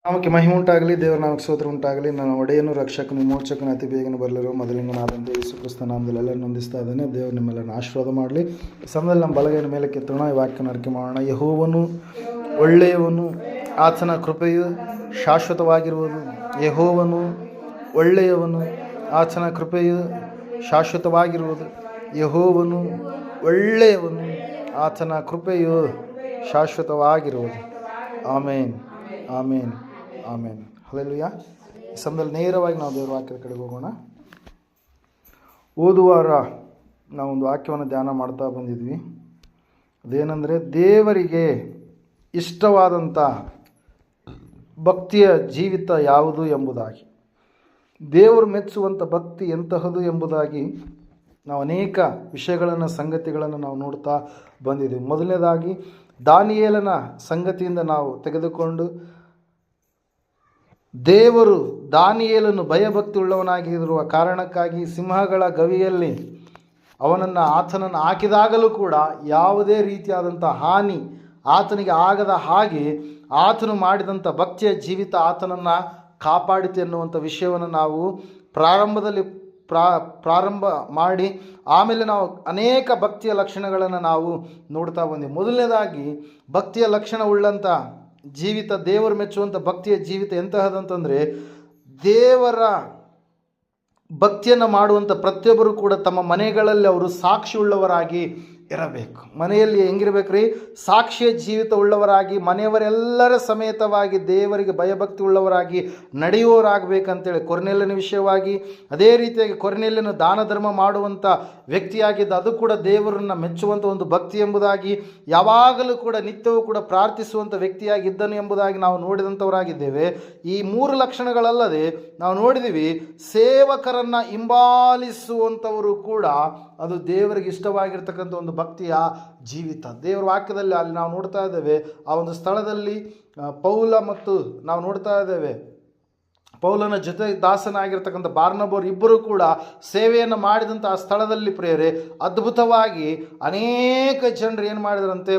ನಾಮಕ್ಕೆ ಮಹಿಮೆ ಉಂಟಾಗಲಿ, ದೇವರ ನಾಮಕ್ಕೆ ಸ್ತೋತ್ರ ಉಂಟಾಗಲಿ. ನನ್ನ ಒಡೆಯನು, ರಕ್ಷಕನು, ವಿಮೋಚಕನು, ಅತಿ ಬೇಗನೆ ಬರಲಿರೋ ಮೊದಲಿಂಗನಾದಂತೆ ಯೇಸು ಕ್ರಿಸ್ತ ನಾಮದಲ್ಲಿ ಎಲ್ಲರೂ ಹೊಂದಿಸ್ತಾ ಇದ್ದಾನೆ. ದೇವರು ನಿಮ್ಮೆಲ್ಲರನ್ನು ಆಶೀರ್ವಾದ ಮಾಡಲಿ. ಸಮಯದಲ್ಲಿ ನಮ್ಮ ಬಲಗೈನ ಮೇಲೆ ಕೆತ್ತೋಣ, ಈ ವಾಕ್ಯನ ಅರಿಕೆ ಮಾಡೋಣ. ಯೆಹೋವನು ಒಳ್ಳೆಯವನು, ಆತನ ಕೃಪೆಯು ಶಾಶ್ವತವಾಗಿರುವುದು. ಯೆಹೋವನು ಒಳ್ಳೆಯವನು, ಆತನ ಕೃಪೆಯು ಶಾಶ್ವತವಾಗಿರುವುದು. ಯೆಹೋವನು ಒಳ್ಳೆಯವನು, ಆತನ ಕೃಪೆಯು ಶಾಶ್ವತವಾಗಿರುವುದು. ಆಮೇನ್, ಆಮೇನ್, ಆಮೇನ್. ಹಲ್ಲೆಲೂಯಾ. ಈ ಸಮಯದಲ್ಲಿ ನೇರವಾಗಿ ನಾವು ದೇವರ ವಾಕ್ಯದ ಕಡೆಗೆ ಹೋಗೋಣ. ಓದುವಾರ ನಾವೊಂದು ವಾಕ್ಯವನ್ನು ಧ್ಯಾನ ಮಾಡ್ತಾ ಬಂದಿದ್ವಿ. ಅದೇನೆಂದರೆ, ದೇವರಿಗೆ ಇಷ್ಟವಾದಂಥ ಭಕ್ತಿಯ ಜೀವಿತ ಯಾವುದು ಎಂಬುದಾಗಿ, ದೇವರು ಮೆಚ್ಚುವಂಥ ಭಕ್ತಿ ಎಂತಹದು ಎಂಬುದಾಗಿ ನಾವು ಅನೇಕ ವಿಷಯಗಳನ್ನು, ಸಂಗತಿಗಳನ್ನು ನಾವು ನೋಡ್ತಾ ಬಂದಿದ್ದೀವಿ. ಮೊದಲನೇದಾಗಿ ದಾನಿಯೇಲನ ಸಂಗತಿಯಿಂದ ನಾವು ತೆಗೆದುಕೊಂಡು, ದೇವರು ದಾನಿಯೇಲನು ಭಯಭಕ್ತಿ ಉಳ್ಳವನಾಗಿರುವ ಕಾರಣಕ್ಕಾಗಿ ಸಿಂಹಗಳ ಗವಿಯಲ್ಲಿ ಆತನನ್ನು ಹಾಕಿದಾಗಲೂ ಕೂಡ ಯಾವುದೇ ರೀತಿಯಾದಂಥ ಹಾನಿ ಆತನಿಗೆ ಆಗದ ಹಾಗೆ ಆತನು ಮಾಡಿದಂಥ ಭಕ್ತಿಯ ಜೀವಿತ ಆತನನ್ನು ಕಾಪಾಡಿತು ಎನ್ನುವಂಥ ವಿಷಯವನ್ನು ನಾವು ಪ್ರಾರಂಭದಲ್ಲಿ ಪ್ರಾರಂಭ ಮಾಡಿ ಆಮೇಲೆ ನಾವು ಅನೇಕ ಭಕ್ತಿಯ ಲಕ್ಷಣಗಳನ್ನು ನಾವು ನೋಡ್ತಾ ಬಂದ್ವಿ. ಮೊದಲನೇದಾಗಿ ಭಕ್ತಿಯ ಲಕ್ಷಣ ಉಳ್ಳಂಥ ಜೀವಿತ, ದೇವರು ಮೆಚ್ಚುವಂಥ ಭಕ್ತಿಯ ಜೀವಿತ ಎಂತಹದಂತಂದರೆ, ದೇವರ ಭಕ್ತಿಯನ್ನು ಮಾಡುವಂಥ ಪ್ರತಿಯೊಬ್ಬರು ಕೂಡ ತಮ್ಮ ಮನೆಗಳಲ್ಲಿ ಅವರು ಸಾಕ್ಷಿ ಉಳ್ಳವರಾಗಿ ಇರಬೇಕು. ಮನೆಯಲ್ಲಿ ಹೆಂಗಿರ್ಬೇಕ್ರಿ? ಸಾಕ್ಷಿಯ ಜೀವಿತ ಉಳ್ಳವರಾಗಿ, ಮನೆಯವರೆಲ್ಲರ ಸಮೇತವಾಗಿ ದೇವರಿಗೆ ಭಯಭಕ್ತಿ ಉಳ್ಳವರಾಗಿ ನಡೆಯುವವರಾಗಬೇಕಂತೇಳಿ ಕೊರ್ನೆಲ್ಯನ ವಿಷಯವಾಗಿ, ಅದೇ ರೀತಿಯಾಗಿ ಕೊರ್ನೆಲ್ಯನು ದಾನ ಧರ್ಮ ಮಾಡುವಂಥ ವ್ಯಕ್ತಿಯಾಗಿದ್ದ, ಅದು ಕೂಡ ದೇವರನ್ನು ಮೆಚ್ಚುವಂಥ ಒಂದು ಭಕ್ತಿ ಎಂಬುದಾಗಿ, ಯಾವಾಗಲೂ ಕೂಡ ನಿತ್ಯವೂ ಕೂಡ ಪ್ರಾರ್ಥಿಸುವಂಥ ವ್ಯಕ್ತಿಯಾಗಿದ್ದನು ಎಂಬುದಾಗಿ ನಾವು ನೋಡಿದಂಥವರಾಗಿದ್ದೇವೆ. ಈ ಮೂರು ಲಕ್ಷಣಗಳಲ್ಲದೆ ನಾವು ನೋಡಿದ್ದೀವಿ, ಸೇವಕರನ್ನು ಹಿಂಬಾಲಿಸುವಂಥವರು ಕೂಡ ಅದು ದೇವರಿಗೆ ಇಷ್ಟವಾಗಿರ್ತಕ್ಕಂಥ ಒಂದು ಭಕ್ತಿಯ ಜೀವಿತ. ದೇವರ ವಾಕ್ಯದಲ್ಲಿ ಅಲ್ಲಿ ನಾವು ನೋಡ್ತಾ ಇದ್ದೇವೆ, ಆ ಒಂದು ಸ್ಥಳದಲ್ಲಿ ಪೌಲ ಮತ್ತು ನಾವು ನೋಡ್ತಾ ಇದ್ದೇವೆ ಪೌಲನ ಜೊತೆ ದಾಸನಾಗಿರ್ತಕ್ಕಂಥ ಬಾರ್ನಬರು ಇಬ್ಬರು ಕೂಡ ಸೇವೆಯನ್ನು ಮಾಡಿದಂಥ ಆ ಸ್ಥಳದಲ್ಲಿ ಪ್ರಿಯರೇ, ಅದ್ಭುತವಾಗಿ ಅನೇಕ ಜನರು ಏನು ಮಾಡಿದ್ರಂತೆ,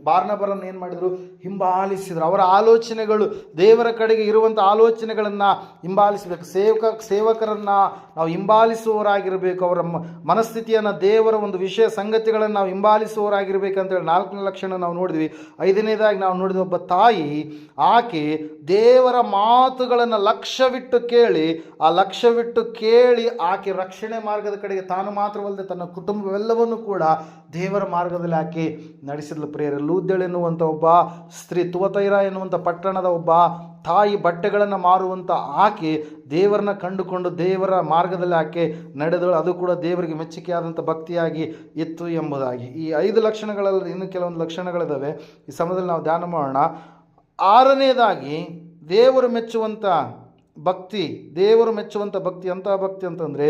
ಬಾರ್ನಬರನ್ನು ಏನು ಮಾಡಿದರು? ಹಿಂಬಾಲಿಸಿದರು. ಅವರ ಆಲೋಚನೆಗಳು ದೇವರ ಕಡೆಗೆ ಇರುವಂಥ ಆಲೋಚನೆಗಳನ್ನು ಹಿಂಬಾಲಿಸಬೇಕು. ಸೇವಕರನ್ನು ನಾವು ಹಿಂಬಾಲಿಸುವವರಾಗಿರಬೇಕು. ಅವರ ಮನಸ್ಥಿತಿಯನ್ನು, ದೇವರ ಒಂದು ವಿಷಯ ಸಂಗತಿಗಳನ್ನು ನಾವು ಹಿಂಬಾಲಿಸುವವರಾಗಿರ್ಬೇಕಂತೇಳಿ 4ನೇ ಲಕ್ಷಣ ನಾವು ನೋಡಿದ್ವಿ. 5ನೇದಾಗಿ ನಾವು ನೋಡಿದ ಒಬ್ಬ ತಾಯಿ, ಆಕೆ ದೇವರ ಮಾತುಗಳನ್ನು ಲಕ್ಷ್ಯವಿಟ್ಟು ಕೇಳಿ, ಆ ಲಕ್ಷ್ಯವಿಟ್ಟು ಕೇಳಿ ಆಕೆ ರಕ್ಷಣೆ ಮಾರ್ಗದ ಕಡೆಗೆ ತಾನು ಮಾತ್ರವಲ್ಲದೆ ತನ್ನ ಕುಟುಂಬವೆಲ್ಲವನ್ನೂ ಕೂಡ ದೇವರ ಮಾರ್ಗದಲ್ಲಿ ಆಕೆ ನಡೆಸಿದ್ಲು. ಪ್ರಿಯರೇ, ಲೂದ್ಯಳು ಎನ್ನುವಂಥ ಒಬ್ಬ ಸ್ತ್ರೀ, ತುವತೈರ ಎನ್ನುವಂಥ ಪಟ್ಟಣದ ಒಬ್ಬ ತಾಯಿ, ಬಟ್ಟೆಗಳನ್ನು ಮಾರುವಂಥ ಆಕೆ ದೇವರನ್ನ ಕಂಡುಕೊಂಡು ದೇವರ ಮಾರ್ಗದಲ್ಲಿ ಆಕೆ ನಡೆದಳು. ಅದು ಕೂಡ ದೇವರಿಗೆ ಮೆಚ್ಚುಗೆಯಾದಂಥ ಭಕ್ತಿಯಾಗಿ ಇತ್ತು ಎಂಬುದಾಗಿ. ಈ 5 ಲಕ್ಷಣಗಳಲ್ಲಿ ಇನ್ನೂ ಕೆಲವೊಂದು ಲಕ್ಷಣಗಳಿದ್ದಾವೆ. ಈ ಸಮಯದಲ್ಲಿ ನಾವು ಧ್ಯಾನ ಮಾಡೋಣ. 6ನೇದಾಗಿ ದೇವರು ಮೆಚ್ಚುವಂಥ ಭಕ್ತಿ. ದೇವರು ಮೆಚ್ಚುವಂಥ ಭಕ್ತಿ ಅಂತಹ ಭಕ್ತಿ ಅಂತಂದರೆ,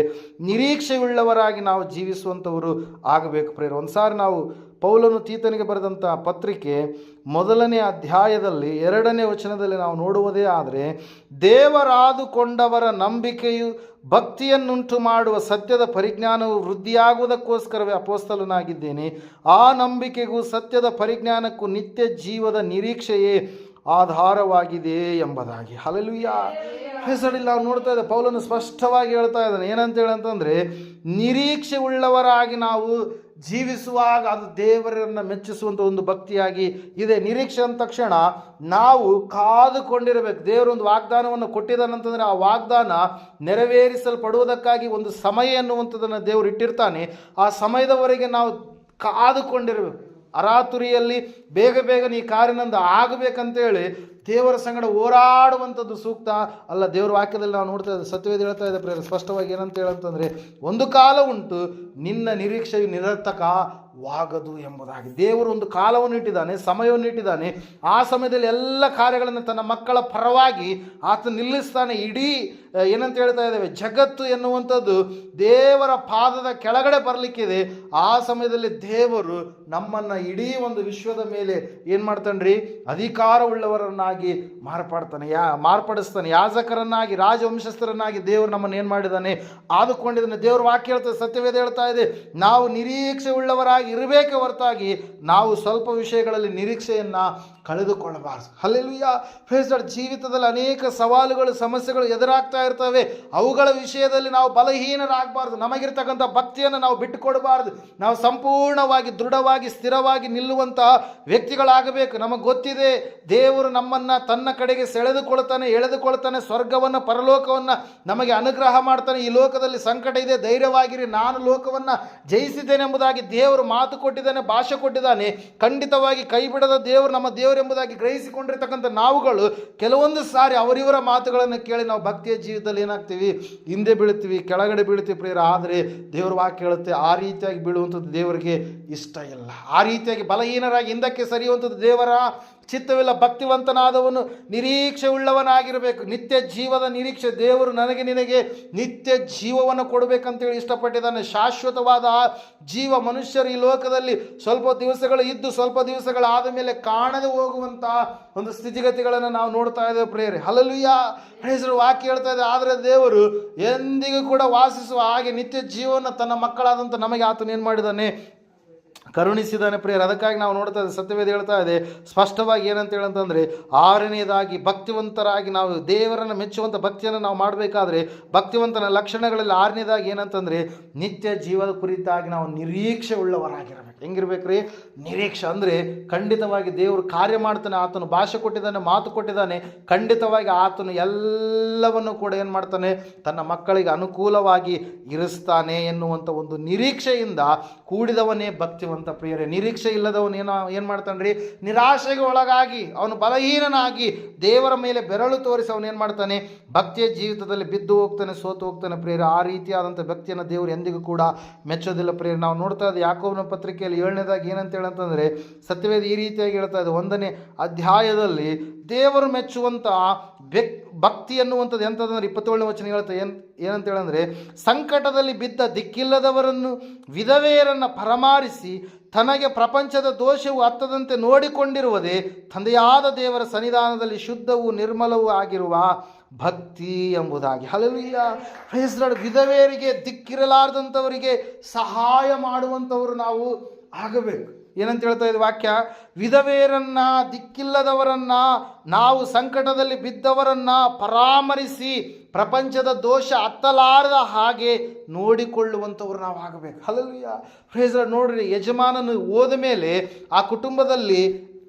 ನಿರೀಕ್ಷೆಯುಳ್ಳವರಾಗಿ ನಾವು ಜೀವಿಸುವಂಥವರು ಆಗಬೇಕು. ಪ್ರೇರ, ಒಂದು ಸಾರಿ ನಾವು ಪೌಲನು ತೀತನಿಗೆ ಬರೆದಂಥ ಪತ್ರಿಕೆ 1ನೇ ಅಧ್ಯಾಯದಲ್ಲಿ 2ನೇ ವಚನದಲ್ಲಿ ನಾವು ನೋಡುವುದೇ ಆದರೆ, ದೇವರಾದುಕೊಂಡವರ ನಂಬಿಕೆಯು ಭಕ್ತಿಯನ್ನುಂಟು ಮಾಡುವ ಸತ್ಯದ ಪರಿಜ್ಞಾನವು ವೃದ್ಧಿಯಾಗುವುದಕ್ಕೋಸ್ಕರವೇ ಅಪೊಸ್ತಲನಾಗಿದ್ದೇನೆ. ಆ ನಂಬಿಕೆಗೂ ಸತ್ಯದ ಪರಿಜ್ಞಾನಕ್ಕೂ ನಿತ್ಯ ಜೀವದ ನಿರೀಕ್ಷೆಯೇ ಆಧಾರವಾಗಿದೆ ಎಂಬುದಾಗಿ. ಹಲ್ಲೆಲೂಯಾ. ಹೆಸರಿಲ್ಲ ನಾವು ನೋಡ್ತಾ ಇದ್ದೇವೆ, ಪೌಲನು ಸ್ಪಷ್ಟವಾಗಿ ಹೇಳ್ತಾ ಇದ್ದಾನೆ. ಏನಂತೇಳಿ ಅಂತಂದರೆ, ನಿರೀಕ್ಷೆ ಉಳ್ಳವರಾಗಿ ನಾವು ಜೀವಿಸುವಾಗ ಅದು ದೇವರನ್ನು ಮೆಚ್ಚಿಸುವಂಥ ಒಂದು ಭಕ್ತಿಯಾಗಿ ಇದೆ. ನಿರೀಕ್ಷೆ ಅಂದ ತಕ್ಷಣ ನಾವು ಕಾದುಕೊಂಡಿರಬೇಕು. ದೇವರೊಂದು ವಾಗ್ದಾನವನ್ನು ಕೊಟ್ಟಿದ್ದಾನಂತಂದರೆ ಆ ವಾಗ್ದಾನ ನೆರವೇರಿಸಲ್ಪಡುವುದಕ್ಕಾಗಿ ಒಂದು ಸಮಯ ಎನ್ನುವಂಥದ್ದನ್ನು ದೇವರು ಇಟ್ಟಿರ್ತಾನೆ. ಆ ಸಮಯದವರೆಗೆ ನಾವು ಕಾದುಕೊಂಡಿರಬೇಕು. ಅರಾತುರಿಯಲ್ಲಿ ಬೇಗ ಬೇಗನೆ ಈ ಕಾರ್ಯನಂದು ಆಗಬೇಕಂತೇಳಿ ದೇವರ ಸಂಗಡ ಹೋರಾಡುವಂಥದ್ದು ಸೂಕ್ತ ಅಲ್ಲ. ದೇವರ ವಾಕ್ಯದಲ್ಲಿ ನಾವು ನೋಡ್ತಾ ಇದ್ದೇವೆ, ಸತ್ಯವೇದ ಹೇಳ್ತಾ ಇದೆ ಪ್ರಿಯರೇ ಸ್ಪಷ್ಟವಾಗಿ. ಏನಂತ ಹೇಳಂತಂದರೆ, ಒಂದು ಕಾಲ ಉಂಟು, ನಿನ್ನ ನಿರೀಕ್ಷೆಯು ನಿರರ್ಥಕವಾಗದು ಎಂಬುದಾಗಿ. ದೇವರು ಒಂದು ಕಾಲವನ್ನು ಇಟ್ಟಿದ್ದಾನೆ, ಸಮಯವನ್ನು ಇಟ್ಟಿದ್ದಾನೆ. ಆ ಸಮಯದಲ್ಲಿ ಎಲ್ಲ ಕಾರ್ಯಗಳನ್ನು ತನ್ನ ಮಕ್ಕಳ ಪರವಾಗಿ ಆತ ನಿಲ್ಲಿಸ್ತಾನೆ. ಇಡೀ ಏನಂತ ಹೇಳ್ತಾ ಇದ್ದೇವೆ, ಜಗತ್ತು ಎನ್ನುವಂಥದ್ದು ದೇವರ ಪಾದದ ಕೆಳಗಡೆ ಬರಲಿಕ್ಕಿದೆ. ಆ ಸಮಯದಲ್ಲಿ ದೇವರು ನಮ್ಮನ್ನು ಇಡೀ ಒಂದು ವಿಶ್ವದ ಮೇಲೆ ಏನು ಮಾಡ್ತಾನ್ರಿ? ಅಧಿಕಾರವುಳ್ಳವರನ್ನಾಗಿ ಮಾರ್ಪಡಿಸ್ತಾನೆ. ಯಾಜಕರನ್ನಾಗಿ, ರಾಜವಂಶಸ್ಥರನ್ನಾಗಿ ದೇವರು ನಮ್ಮನ್ನು ಏನು ಮಾಡಿದ್ದಾನೆ? ಆದುಕೊಂಡಿದ್ದಾನೆ. ದೇವರು ವಾಕ್ಯ ಹೇಳ್ತದೆ, ಸತ್ಯವೇದ ಹೇಳ್ತಾ ಇದೆ, ನಾವು ನಿರೀಕ್ಷೆ ಉಳ್ಳವರಾಗಿ ನಿರೀಕ್ಷೆಯುಳ್ಳವರಾಗಿ ಇರಬೇಕೆ ಹೊರತಾಗಿ ನಾವು ಸ್ವಲ್ಪ ವಿಷಯಗಳಲ್ಲಿ ನಿರೀಕ್ಷೆಯನ್ನು ಕಳೆದುಕೊಳ್ಳಬಾರದು. ಹಲ್ಲೆಲೂಯಾ. Praise lord. ಜೀವಿತದಲ್ಲಿ ಅನೇಕ ಸವಾಲುಗಳು, ಸಮಸ್ಯೆಗಳು ಎದುರಾಗ್ತಾ ಇರ್ತವೆ. ಅವುಗಳ ವಿಷಯದಲ್ಲಿ ನಾವು ಬಲಹೀನರಾಗಬಾರ್ದು. ನಮಗಿರ್ತಕ್ಕಂಥ ಭಕ್ತಿಯನ್ನು ನಾವು ಬಿಟ್ಟುಕೊಡಬಾರ್ದು. ನಾವು ಸಂಪೂರ್ಣವಾಗಿ ದೃಢವಾಗಿ ಸ್ಥಿರವಾಗಿ ನಿಲ್ಲುವಂತಹ ವ್ಯಕ್ತಿಗಳಾಗಬೇಕು. ನಮಗೆ ಗೊತ್ತಿದೆ, ದೇವರು ನಮ್ಮನ್ನು ತನ್ನ ಕಡೆಗೆ ಸೆಳೆದುಕೊಳ್ತಾನೆ, ಎಳೆದುಕೊಳ್ತಾನೆ, ಸ್ವರ್ಗವನ್ನು ಪರಲೋಕವನ್ನು ನಮಗೆ ಅನುಗ್ರಹ ಮಾಡ್ತಾನೆ. ಈ ಲೋಕದಲ್ಲಿ ಸಂಕಟ ಇದೆ, ಧೈರ್ಯವಾಗಿರಿ, ನಾನು ಲೋಕವನ್ನು ಜಯಿಸಿದ್ದೇನೆ ಎಂಬುದಾಗಿ ದೇವರು ಮಾತು ಕೊಟ್ಟಿದ್ದಾನೆ, ಭಾಷೆ ಕೊಟ್ಟಿದ್ದಾನೆ. ಖಂಡಿತವಾಗಿ ಕೈ ಬಿಡದ ದೇವರು ನಮ್ಮ ದೇವರು ಎಂಬುದಾಗಿ ಗ್ರಹಿಸಿಕೊಂಡಿರ್ತಕ್ಕಂಥ ನಾವುಗಳು ಕೆಲವೊಂದು ಸಾರಿ ಅವರಿವರ ಮಾತುಗಳನ್ನು ಕೇಳಿ ನಾವು ಭಕ್ತಿಯ ಜೀವಿತದಲ್ಲಿ ಏನಾಗ್ತೀವಿ, ಹಿಂದೆ ಬೀಳ್ತೀವಿ, ಕೆಳಗಡೆ ಬೀಳ್ತೀವಿ ಪ್ರಿಯರ. ಆದರೆ ದೇವರ ವಾಕ್ಯ ಹೇಳುತ್ತೆ, ಆ ರೀತಿಯಾಗಿ ಬೀಳುವಂಥದ್ದು ದೇವರಿಗೆ ಇಷ್ಟ ಇಲ್ಲ. ಆ ರೀತಿಯಾಗಿ ಬಲಹೀನರಾಗಿ ಹಿಂದಕ್ಕೆ ಸರಿಯುವಂಥದ್ದು ದೇವರ ಚಿತ್ತವಿಲ್ಲ. ಭಕ್ತಿವಂತನಾದವನು ನಿರೀಕ್ಷೆ ಉಳ್ಳವನಾಗಿರಬೇಕು. ನಿತ್ಯ ಜೀವದ ನಿರೀಕ್ಷೆ. ದೇವರು ನನಗೆ ನಿನಗೆ ನಿತ್ಯ ಜೀವವನ್ನು ಕೊಡಬೇಕಂತೇಳಿ ಇಷ್ಟಪಟ್ಟಿದ್ದಾನೆ. ಶಾಶ್ವತವಾದ ಜೀವ. ಮನುಷ್ಯರು ಈ ಲೋಕದಲ್ಲಿ ಸ್ವಲ್ಪ ದಿವಸಗಳು ಇದ್ದು ಸ್ವಲ್ಪ ದಿವಸಗಳಾದ ಮೇಲೆ ಕಾಣದೆ ಹೋಗುವಂಥ ಒಂದು ಸ್ಥಿತಿಗತಿಗಳನ್ನು ನಾವು ನೋಡ್ತಾ ಇದ್ದೇವೆ ಪ್ರೇರೆ. ಹಲ್ಲೆಲೂಯಾ. ಪ್ರೇಸರು ವಾಕ್ಯ ಹೇಳ್ತಾ ಇದೆ, ಆದರೆ ದೇವರು ಎಂದಿಗೂ ಕೂಡ ವಾಸಿಸುವ ಹಾಗೆ ನಿತ್ಯ ಜೀವನ ತನ್ನ ಮಕ್ಕಳಾದಂಥ ನಮಗೆ ಆತನು ಏನು ಮಾಡಿದ್ದಾನೆ, ಕರುಣಿಸಿದ್ದಾನೆ ಪ್ರಿಯರು. ಅದಕ್ಕಾಗಿ ನಾವು ನೋಡ್ತಾ ಇದ್ದೇವೆ, ಸತ್ಯವೇದ ಹೇಳ್ತಾ ಇದೆ ಸ್ಪಷ್ಟವಾಗಿ ಏನಂತ ಹೇಳಂತಂದರೆ, ಆರನೆಯದಾಗಿ ಭಕ್ತಿವಂತರಾಗಿ ನಾವು ದೇವರನ್ನು ಮೆಚ್ಚುವಂಥ ಭಕ್ತಿಯನ್ನು ನಾವು ಮಾಡಬೇಕಾದ್ರೆ ಭಕ್ತಿವಂತನ ಲಕ್ಷಣಗಳಲ್ಲಿ ಆರನೇದಾಗಿ ಏನಂತಂದರೆ ನಿತ್ಯ ಜೀವದ ಕುರಿತಾಗಿ ನಾವು ನಿರೀಕ್ಷೆ ಉಳ್ಳವರಾಗಿರಬೇಕು. ಹೆಂಗಿರ್ಬೇಕು ರೀ? ನಿರೀಕ್ಷೆ ಅಂದರೆ ಖಂಡಿತವಾಗಿ ದೇವರು ಕಾರ್ಯ ಮಾಡ್ತಾನೆ, ಆತನು ಭಾಷೆ ಕೊಟ್ಟಿದ್ದಾನೆ, ಮಾತು ಕೊಟ್ಟಿದ್ದಾನೆ. ಖಂಡಿತವಾಗಿ ಆತನು ಎಲ್ಲವನ್ನು ಕೂಡ ಏನು ಮಾಡ್ತಾನೆ, ತನ್ನ ಮಕ್ಕಳಿಗೆ ಅನುಕೂಲವಾಗಿ ಇರಿಸ್ತಾನೆ ಎನ್ನುವಂಥ ಒಂದು ನಿರೀಕ್ಷೆಯಿಂದ ಕೂಡಿದವನೇ ಭಕ್ತಿವಂತ ಪ್ರಿಯರೇ. ನಿರೀಕ್ಷೆ ಇಲ್ಲದವನು ಏನು ಮಾಡ್ತಾನೆ ರೀ? ನಿರಾಶೆಗೆ ಒಳಗಾಗಿ ಅವನು ಬಲಹೀನನಾಗಿ ದೇವರ ಮೇಲೆ ಬೆರಳು ತೋರಿಸಿ ಅವನು ಏನು ಮಾಡ್ತಾನೆ, ಭಕ್ತಿಯ ಜೀವಿತದಲ್ಲಿ ಬಿದ್ದು ಹೋಗ್ತಾನೆ, ಸೋತು ಹೋಗ್ತಾನೆ ಪ್ರಿಯರೇ. ಆ ರೀತಿಯಾದಂಥ ಭಕ್ತಿಯನ್ನು ದೇವರು ಎಂದಿಗೂ ಕೂಡ ಮೆಚ್ಚೋದಿಲ್ಲ ಪ್ರಿಯರೇ. ನಾವು ನೋಡ್ತಾ ಇದ್ದೀವಿ ಯಾಕೋಬನ ಪತ್ರಿಕೆಯಲ್ಲಿ 7ನೇದಾಗಿ ಏನಂತ ಹೇಳಂತಂದರೆ, ಸತ್ಯವೇದ ಈ ರೀತಿಯಾಗಿ ಹೇಳ್ತಾ ಇದೆ 1ನೇ ಅಧ್ಯಾಯದಲ್ಲಿ ದೇವರು ಮೆಚ್ಚುವಂಥ ಭಕ್ತಿ ಎನ್ನುವಂಥದ್ದು ಎಂಥದಂದ್ರೆ 27ನೇ ವಚನ ಹೇಳ್ತಾ ಏನಂತ ಹೇಳಂದರೆ, ಸಂಕಟದಲ್ಲಿ ಬಿದ್ದ ದಿಕ್ಕಿಲ್ಲದವರನ್ನು ವಿಧವೆಯರನ್ನು ಪರಮಾರಿಸಿ ತನಗೆ ಪ್ರಪಂಚದ ದೋಷವು ಹತ್ತದಂತೆ ನೋಡಿಕೊಂಡಿರುವುದೇ ತಂದೆಯಾದ ದೇವರ ಸನ್ನಿಧಾನದಲ್ಲಿ ಶುದ್ಧವೂ ನಿರ್ಮಲವೂ ಆಗಿರುವ ಭಕ್ತಿ ಎಂಬುದಾಗಿ. ಹಲ್ಲೆಲೂಯಾ. Praise Lord. ವಿಧವೆಯರಿಗೆ, ದಿಕ್ಕಿರಲಾರ್ದಂಥವರಿಗೆ ಸಹಾಯ ಮಾಡುವಂಥವರು ನಾವು ಆಗಬೇಕು. ಏನಂತ ಹೇಳ್ತಾ ಇದೆ ವಾಕ್ಯ? ವಿಧವೆಯರನ್ನ, ದಿಕ್ಕಿಲ್ಲದವರನ್ನ, ನಾವು ಸಂಕಟದಲ್ಲಿ ಬಿದ್ದವರನ್ನ ಪರಾಮರಿಸಿ ಪ್ರಪಂಚದ ದೋಷ ಹತ್ತಲಾರದ ಹಾಗೆ ನೋಡಿಕೊಳ್ಳುವಂಥವ್ರು ನಾವು ಆಗಬೇಕು. ಹಲ್ಲೆಲೂಯಾ. Praise Lord. ನೋಡ್ರಿ, ಯಜಮಾನನು ಹೋದ ಮೇಲೆ ಆ ಕುಟುಂಬದಲ್ಲಿ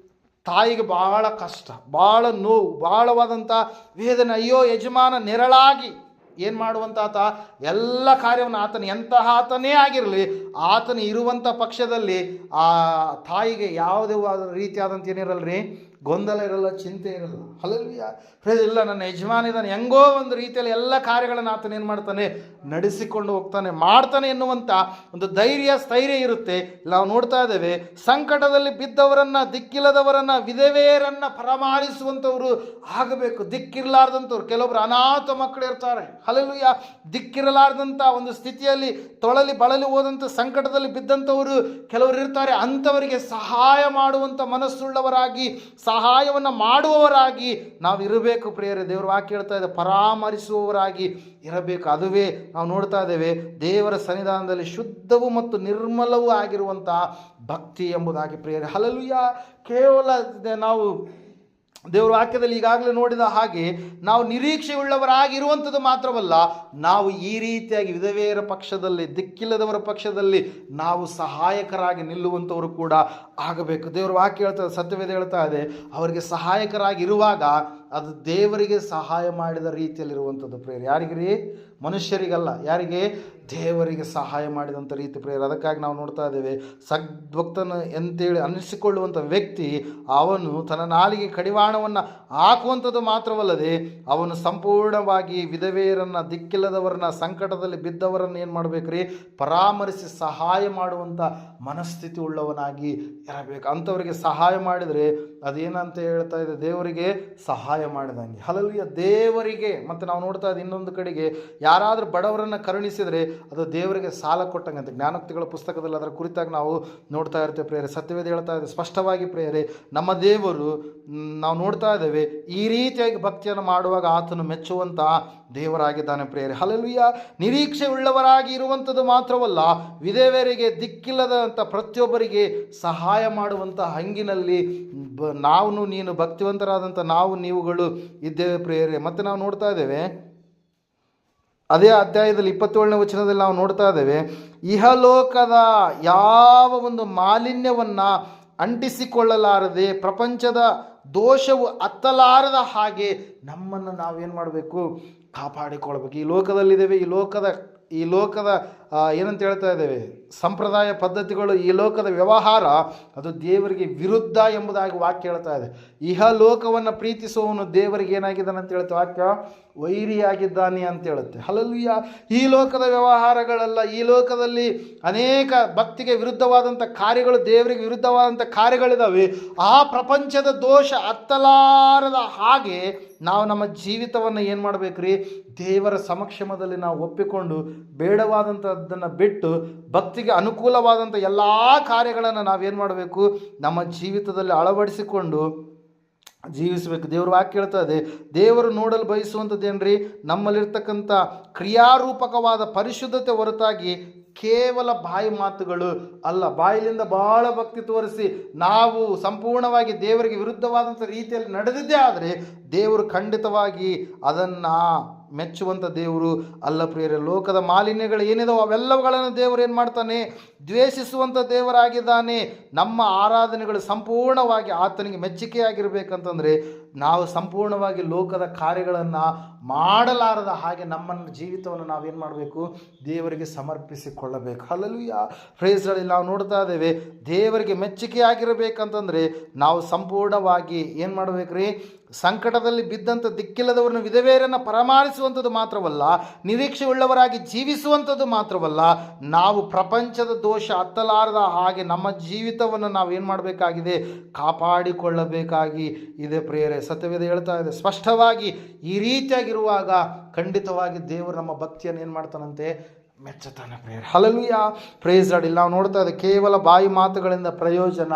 ತಾಯಿಗೆ ಭಾಳ ಕಷ್ಟ, ಭಾಳ ನೋವು, ಭಾಳವಾದಂಥ ವೇದನೆ. ಅಯ್ಯೋ, ಯಜಮಾನ ನೆರಳಾಗಿ ಏನು ಮಾಡುವಂಥ ಆತ ಎಲ್ಲ ಕಾರ್ಯವನ್ನು ಆತನ ಎಂತಹ ಆತನೇ ಆಗಿರಲಿ, ಆತನ ಇರುವಂಥ ಪಕ್ಷದಲ್ಲಿ ಆ ತಾಯಿಗೆ ಯಾವುದೇ ರೀತಿಯಾದಂಥ ಏನಿರಲ್ರಿ, ಗೊಂದಲ ಇರಲ್ಲ, ಚಿಂತೆ ಇರಲ್ಲ. ಹಲ್ಲೆಲೂಯಾ. ಇಲ್ಲ, ನನ್ನ ಯಜಮಾನ ಇದ್ದಾನೆ, ಹೆಂಗೋ ಒಂದು ರೀತಿಯಲ್ಲಿ ಎಲ್ಲ ಕಾರ್ಯಗಳನ್ನು ಆತನ ಏನು ಮಾಡ್ತಾನೆ, ನಡೆಸಿಕೊಂಡು ಹೋಗ್ತಾನೆ, ಮಾಡ್ತಾನೆ ಎನ್ನುವಂಥ ಒಂದು ಧೈರ್ಯ, ಸ್ಥೈರ್ಯ ಇರುತ್ತೆ. ನಾವು ನೋಡ್ತಾ ಇದ್ದೇವೆ, ಸಂಕಟದಲ್ಲಿ ಬಿದ್ದವರನ್ನು, ದಿಕ್ಕಿಲ್ಲದವರನ್ನು, ವಿಧವೆಯರನ್ನು ಪರಾಮರಿಸುವಂಥವ್ರು ಆಗಬೇಕು. ದಿಕ್ಕಿರಲಾರ್ದಂಥವ್ರು, ಕೆಲವೊಬ್ರು ಅನಾಥ ಮಕ್ಕಳು ಇರ್ತಾರೆ. ಹಲ್ಲೆಲೂಯಾ. ದಿಕ್ಕಿರಲಾರ್ದಂಥ ಒಂದು ಸ್ಥಿತಿಯಲ್ಲಿ ತೊಳಲಿ ಬಳಲಿ ಹೋದಂಥ ಸಂಕಟದಲ್ಲಿ ಬಿದ್ದಂಥವರು ಕೆಲವರು ಇರ್ತಾರೆ. ಅಂಥವರಿಗೆ ಸಹಾಯ ಮಾಡುವಂಥ ಮನಸ್ಸುಳ್ಳವರಾಗಿ, ಸಹಾಯವನ್ನು ಮಾಡುವವರಾಗಿ ನಾವು ಇರಬೇಕು ಪ್ರಿಯರೇ. ದೇವರ ವಾಕ್ಯ ಹೇಳ್ತಾ ಇದೆ, ಪರಾಮರಿಸುವವರಾಗಿ ಇರಬೇಕು. ಅದುವೇ ನಾವು ನೋಡ್ತಾ ಇದ್ದೇವೆ ದೇವರ ಸನ್ನಿಧಾನದಲ್ಲಿ ಶುದ್ಧವೂ ಮತ್ತು ನಿರ್ಮಲವೂ ಆಗಿರುವಂತಹ ಭಕ್ತಿ ಎಂಬುದಾಗಿ ಪ್ರಿಯರೇ. ಹಲ್ಲೆಲೂಯಾ. ಕೇವಲ ನಾವು ದೇವರ ವಾಕ್ಯದಲ್ಲಿ ಈಗಾಗಲೇ ನೋಡಿದ ಹಾಗೆ ನಾವು ನಿರೀಕ್ಷೆಯುಳ್ಳವರಾಗಿರುವಂಥದ್ದು ಮಾತ್ರವಲ್ಲ, ನಾವು ಈ ರೀತಿಯಾಗಿ ವಿಧವೆಯರ ಪಕ್ಷದಲ್ಲಿ, ದಿಕ್ಕಿಲ್ಲದವರ ಪಕ್ಷದಲ್ಲಿ ನಾವು ಸಹಾಯಕರಾಗಿ ನಿಲ್ಲುವಂಥವರು ಕೂಡ ಆಗಬೇಕು. ದೇವರ ವಾಕ್ಯ ಹೇಳ್ತಾ, ಸತ್ಯವೇದ ಹೇಳ್ತಾ ಇದೆ, ಅವರಿಗೆ ಸಹಾಯಕರಾಗಿರುವಾಗ ಅದು ದೇವರಿಗೆ ಸಹಾಯ ಮಾಡಿದ ರೀತಿಯಲ್ಲಿರುವಂಥದ್ದು ಪ್ರೇರೆ. ಯಾರಿಗ್ರಿ? ಮನುಷ್ಯರಿಗಲ್ಲ. ಯಾರಿಗೆ? ದೇವರಿಗೆ ಸಹಾಯ ಮಾಡಿದಂಥ ರೀತಿ ಪ್ರೇರೆ. ಅದಕ್ಕಾಗಿ ನಾವು ನೋಡ್ತಾ ಇದ್ದೇವೆ, ಸದ್ಭಕ್ತನು ಎಂತೇಳಿ ಅನ್ನಿಸಿಕೊಳ್ಳುವಂಥ ವ್ಯಕ್ತಿ ಅವನು ತನ್ನ ನಾಲಿಗೆ ಕಡಿವಾಣವನ್ನು ಹಾಕುವಂಥದ್ದು ಮಾತ್ರವಲ್ಲದೆ ಅವನು ಸಂಪೂರ್ಣವಾಗಿ ವಿಧವೆಯರನ್ನು, ದಿಕ್ಕಿಲ್ಲದವರನ್ನ, ಸಂಕಟದಲ್ಲಿ ಬಿದ್ದವರನ್ನು ಏನು ಮಾಡಬೇಕ್ರಿ? ಪರಾಮರಿಸಿ ಸಹಾಯ ಮಾಡುವಂಥ ಮನಸ್ಥಿತಿ ಉಳ್ಳವನಾಗಿ ಇರಬೇಕು. ಅಂಥವರಿಗೆ ಸಹಾಯ ಮಾಡಿದರೆ ಅದೇನಂತ ಹೇಳ್ತಾ ಇದೆ, ದೇವರಿಗೆ ಸಹಾಯ ಸಹಾಯ ಮಾಡಿದಂಗೆ. ಹಲ್ಲೆಲೂಯಾ. ದೇವರಿಗೆ ಮತ್ತು ನಾವು ನೋಡ್ತಾ ಇದ್ದೀವಿ ಇನ್ನೊಂದು ಕಡೆಗೆ ಯಾರಾದರೂ ಬಡವರನ್ನು ಕರುಣಿಸಿದರೆ ಅದು ದೇವರಿಗೆ ಸಾಲ ಕೊಟ್ಟಂಗೆ ಅಂತ ಜ್ಞಾನೋಕ್ತಿಗಳ ಪುಸ್ತಕದಲ್ಲಿ ಅದರ ಕುರಿತಾಗಿ ನಾವು ನೋಡ್ತಾ ಇರ್ತೇವೆ ಪ್ರಿಯರೇ. ಸತ್ಯವೇದ ಹೇಳ್ತಾ ಇದೆ ಸ್ಪಷ್ಟವಾಗಿ ಪ್ರಿಯರೇ, ನಮ್ಮ ದೇವರು ನಾವು ನೋಡ್ತಾ ಇದ್ದೇವೆ ಈ ರೀತಿಯಾಗಿ ಭಕ್ತಿಯನ್ನು ಮಾಡುವಾಗ ಆತನು ಮೆಚ್ಚುವಂಥ ದೇವರಾಗಿದ್ದಾನೆ ಪ್ರಿಯರೇ. ಹಲ್ಲೆಲೂಯಾ. ನಿರೀಕ್ಷೆ ಉಳ್ಳವರಾಗಿ ಇರುವಂಥದ್ದು ಮಾತ್ರವಲ್ಲ, ವಿಧವೆಯರಿಗೆ ದಿಕ್ಕಿಲ್ಲದಂಥ ಪ್ರತಿಯೊಬ್ಬರಿಗೆ ಸಹಾಯ ಮಾಡುವಂಥ ಹಂಗಿನಲ್ಲಿ ನಾವು ನೀನು ಭಕ್ತಿವಂತರಾದಂಥ ನಾವು ನೀವುಗಳು ಇದ್ದೇವೆ ಪ್ರಿಯರೇ. ಮತ್ತು ನಾವು ನೋಡ್ತಾ ಇದ್ದೇವೆ ಅದೇ ಅಧ್ಯಾಯದಲ್ಲಿ 27ನೇ ವಚನದಲ್ಲಿ ನಾವು ನೋಡ್ತಾ ಇದ್ದೇವೆ, ಇಹಲೋಕದ ಯಾವ ಒಂದು ಮಾಲಿನ್ಯವನ್ನು ಅಂಟಿಸಿಕೊಳ್ಳಲಾರದೆ ಪ್ರಪಂಚದ ದೋಷವು ಹತ್ತಲಾರದ ಹಾಗೆ ನಮ್ಮನ್ನು ನಾವೇನು ಮಾಡಬೇಕು, ಕಾಪಾಡಿಕೊಳ್ಬೇಕು. ಈ ಲೋಕದಲ್ಲಿದ್ದೇವೆ, ಈ ಲೋಕದ ಏನಂತ ಹೇಳ್ತಾ ಇದ್ದೇವೆ, ಸಂಪ್ರದಾಯ ಪದ್ಧತಿಗಳು, ಈ ಲೋಕದ ವ್ಯವಹಾರ ಅದು ದೇವರಿಗೆ ವಿರುದ್ಧ ಎಂಬುದಾಗಿ ವಾಕ್ಯ ಹೇಳ್ತಾ ಇದೆ. ಇಹಲೋಕವನ್ನು ಪ್ರೀತಿಸುವವನು ದೇವರಿಗೆ ಏನಾಗಿದ್ದಾನೆ ಅಂತ ಹೇಳ್ತಾ ವಾಕ್ಯ, ವೈರಿಯಾಗಿದ್ದಾನೆ ಅಂತ ಹೇಳುತ್ತೆ. ಹಲ್ಲೆಲೂಯಾ. ಈ ಲೋಕದ ವ್ಯವಹಾರಗಳೆಲ್ಲ, ಈ ಲೋಕದಲ್ಲಿ ಅನೇಕ ಭಕ್ತಿಗೆ ವಿರುದ್ಧವಾದಂಥ ಕಾರ್ಯಗಳು, ದೇವರಿಗೆ ವಿರುದ್ಧವಾದಂಥ ಕಾರ್ಯಗಳಿದ್ದಾವೆ. ಆ ಪ್ರಪಂಚದ ದೋಷ ಹತ್ತಲಾರದ ಹಾಗೆ ನಾವು ನಮ್ಮ ಜೀವಿತವನ್ನು ಏನು ಮಾಡಬೇಕ್ರಿ, ದೇವರ ಸಮಕ್ಷಮದಲ್ಲಿ ನಾವು ಒಪ್ಪಿಕೊಂಡು ಬೇಡವಾದಂಥದ್ದನ್ನು ಬಿಟ್ಟು ಭಕ್ತಿಗೆ ಅನುಕೂಲವಾದಂಥ ಎಲ್ಲ ಕಾರ್ಯಗಳನ್ನು ನಾವೇನು ಮಾಡಬೇಕು, ನಮ್ಮ ಜೀವಿತದಲ್ಲಿ ಅಳವಡಿಸಿಕೊಂಡು ಜೀವಿಸಬೇಕು. ದೇವರು ವಾಕ್ಯ ಹೇಳ್ತಾ ಇದೆ, ದೇವರು ನೋಡಲು ಬಯಸುವಂಥದ್ದೇನ್ರಿ, ನಮ್ಮಲ್ಲಿರ್ತಕ್ಕಂಥ ಕ್ರಿಯಾರೂಪಕವಾದ ಪರಿಶುದ್ಧತೆ ಹೊರತಾಗಿ ಕೇವಲ ಬಾಯಿ ಮಾತುಗಳು ಅಲ್ಲ. ಬಾಯಿಲಿಂದ ಬಹಳ ಭಕ್ತಿ ತೋರಿಸಿ ನಾವು ಸಂಪೂರ್ಣವಾಗಿ ದೇವರಿಗೆ ವಿರುದ್ಧವಾದಂಥ ರೀತಿಯಲ್ಲಿ ನಡೆದಿದ್ದೇ ಆದರೆ ದೇವರು ಖಂಡಿತವಾಗಿ ಅದನ್ನು ಮೆಚ್ಚುವಂಥ ದೇವರು ಅಲ್ಲ ಪ್ರಿಯರೇ. ಲೋಕದ ಮಾಲಿನ್ಯಗಳು ಏನಿದಾವೆ ಅವೆಲ್ಲವುಗಳನ್ನು ದೇವರು ಏನು ಮಾಡ್ತಾನೆ, ದ್ವೇಷಿಸುವಂಥ ದೇವರಾಗಿದ್ದಾನೆ. ನಮ್ಮ ಆರಾಧನೆಗಳು ಸಂಪೂರ್ಣವಾಗಿ ಆತನಿಗೆ ಮೆಚ್ಚುಗೆಯಾಗಿರ್ಬೇಕಂತಂದರೆ ನಾವು ಸಂಪೂರ್ಣವಾಗಿ ಲೋಕದ ಕಾರ್ಯಗಳನ್ನು ಮಾಡಲಾರದ ಹಾಗೆ ನಮ್ಮನ್ನು ಜೀವಿತವನ್ನು ನಾವೇನು ಮಾಡಬೇಕು, ದೇವರಿಗೆ ಸಮರ್ಪಿಸಿಕೊಳ್ಳಬೇಕು. ಹಲ್ಲೆಲೂಯಾ. ಪ್ರೇಸ್ಗಳಲ್ಲಿ ನಾವು ನೋಡ್ತಾ ಇದ್ದೇವೆ, ದೇವರಿಗೆ ಮೆಚ್ಚುಗೆಯಾಗಿರಬೇಕಂತಂದರೆ ನಾವು ಸಂಪೂರ್ಣವಾಗಿ ಏನು ಮಾಡಬೇಕ್ರಿ, ಸಂಕಟದಲ್ಲಿ ಬಿದ್ದಂಥ ದಿಕ್ಕಿಲ್ಲದವರನ್ನು ವಿಧವೆಯರನ್ನು ಪರಾಮರಿಸುವಂಥದ್ದು ಮಾತ್ರವಲ್ಲ, ನಿರೀಕ್ಷೆ ಉಳ್ಳವರಾಗಿ ಜೀವಿಸುವಂಥದ್ದು ಮಾತ್ರವಲ್ಲ, ನಾವು ಪ್ರಪಂಚದ ದೋಷ ಹತ್ತಲಾರದ ಹಾಗೆ ನಮ್ಮ ಜೀವಿತವನ್ನು ನಾವು ಏನು ಮಾಡಬೇಕಾಗಿದೆ, ಕಾಪಾಡಿಕೊಳ್ಳಬೇಕಾಗಿ ಇದೆ ಪ್ರಿಯರೇ. ಸತ್ಯವೇದ ಹೇಳ್ತಾ ಇದೆ ಸ್ಪಷ್ಟವಾಗಿ, ಈ ರೀತಿಯಾಗಿರುವಾಗ ಖಂಡಿತವಾಗಿ ದೇವರು ನಮ್ಮ ಭಕ್ತಿಯನ್ನು ಏನು ಮಾಡ್ತಾನಂತೆ, ಮೆಚ್ಚುತ್ತಾನೆ ಪ್ರಿಯರೇ. ಹಲ್ಲೆಲೂಯಾ. Praise Lord. ಇಲ್ಲಿ ನಾವು ನೋಡ್ತಾ ಇದ್ದೇವೆ ಕೇವಲ ಬಾಯಿ ಮಾತುಗಳಿಂದ ಪ್ರಯೋಜನ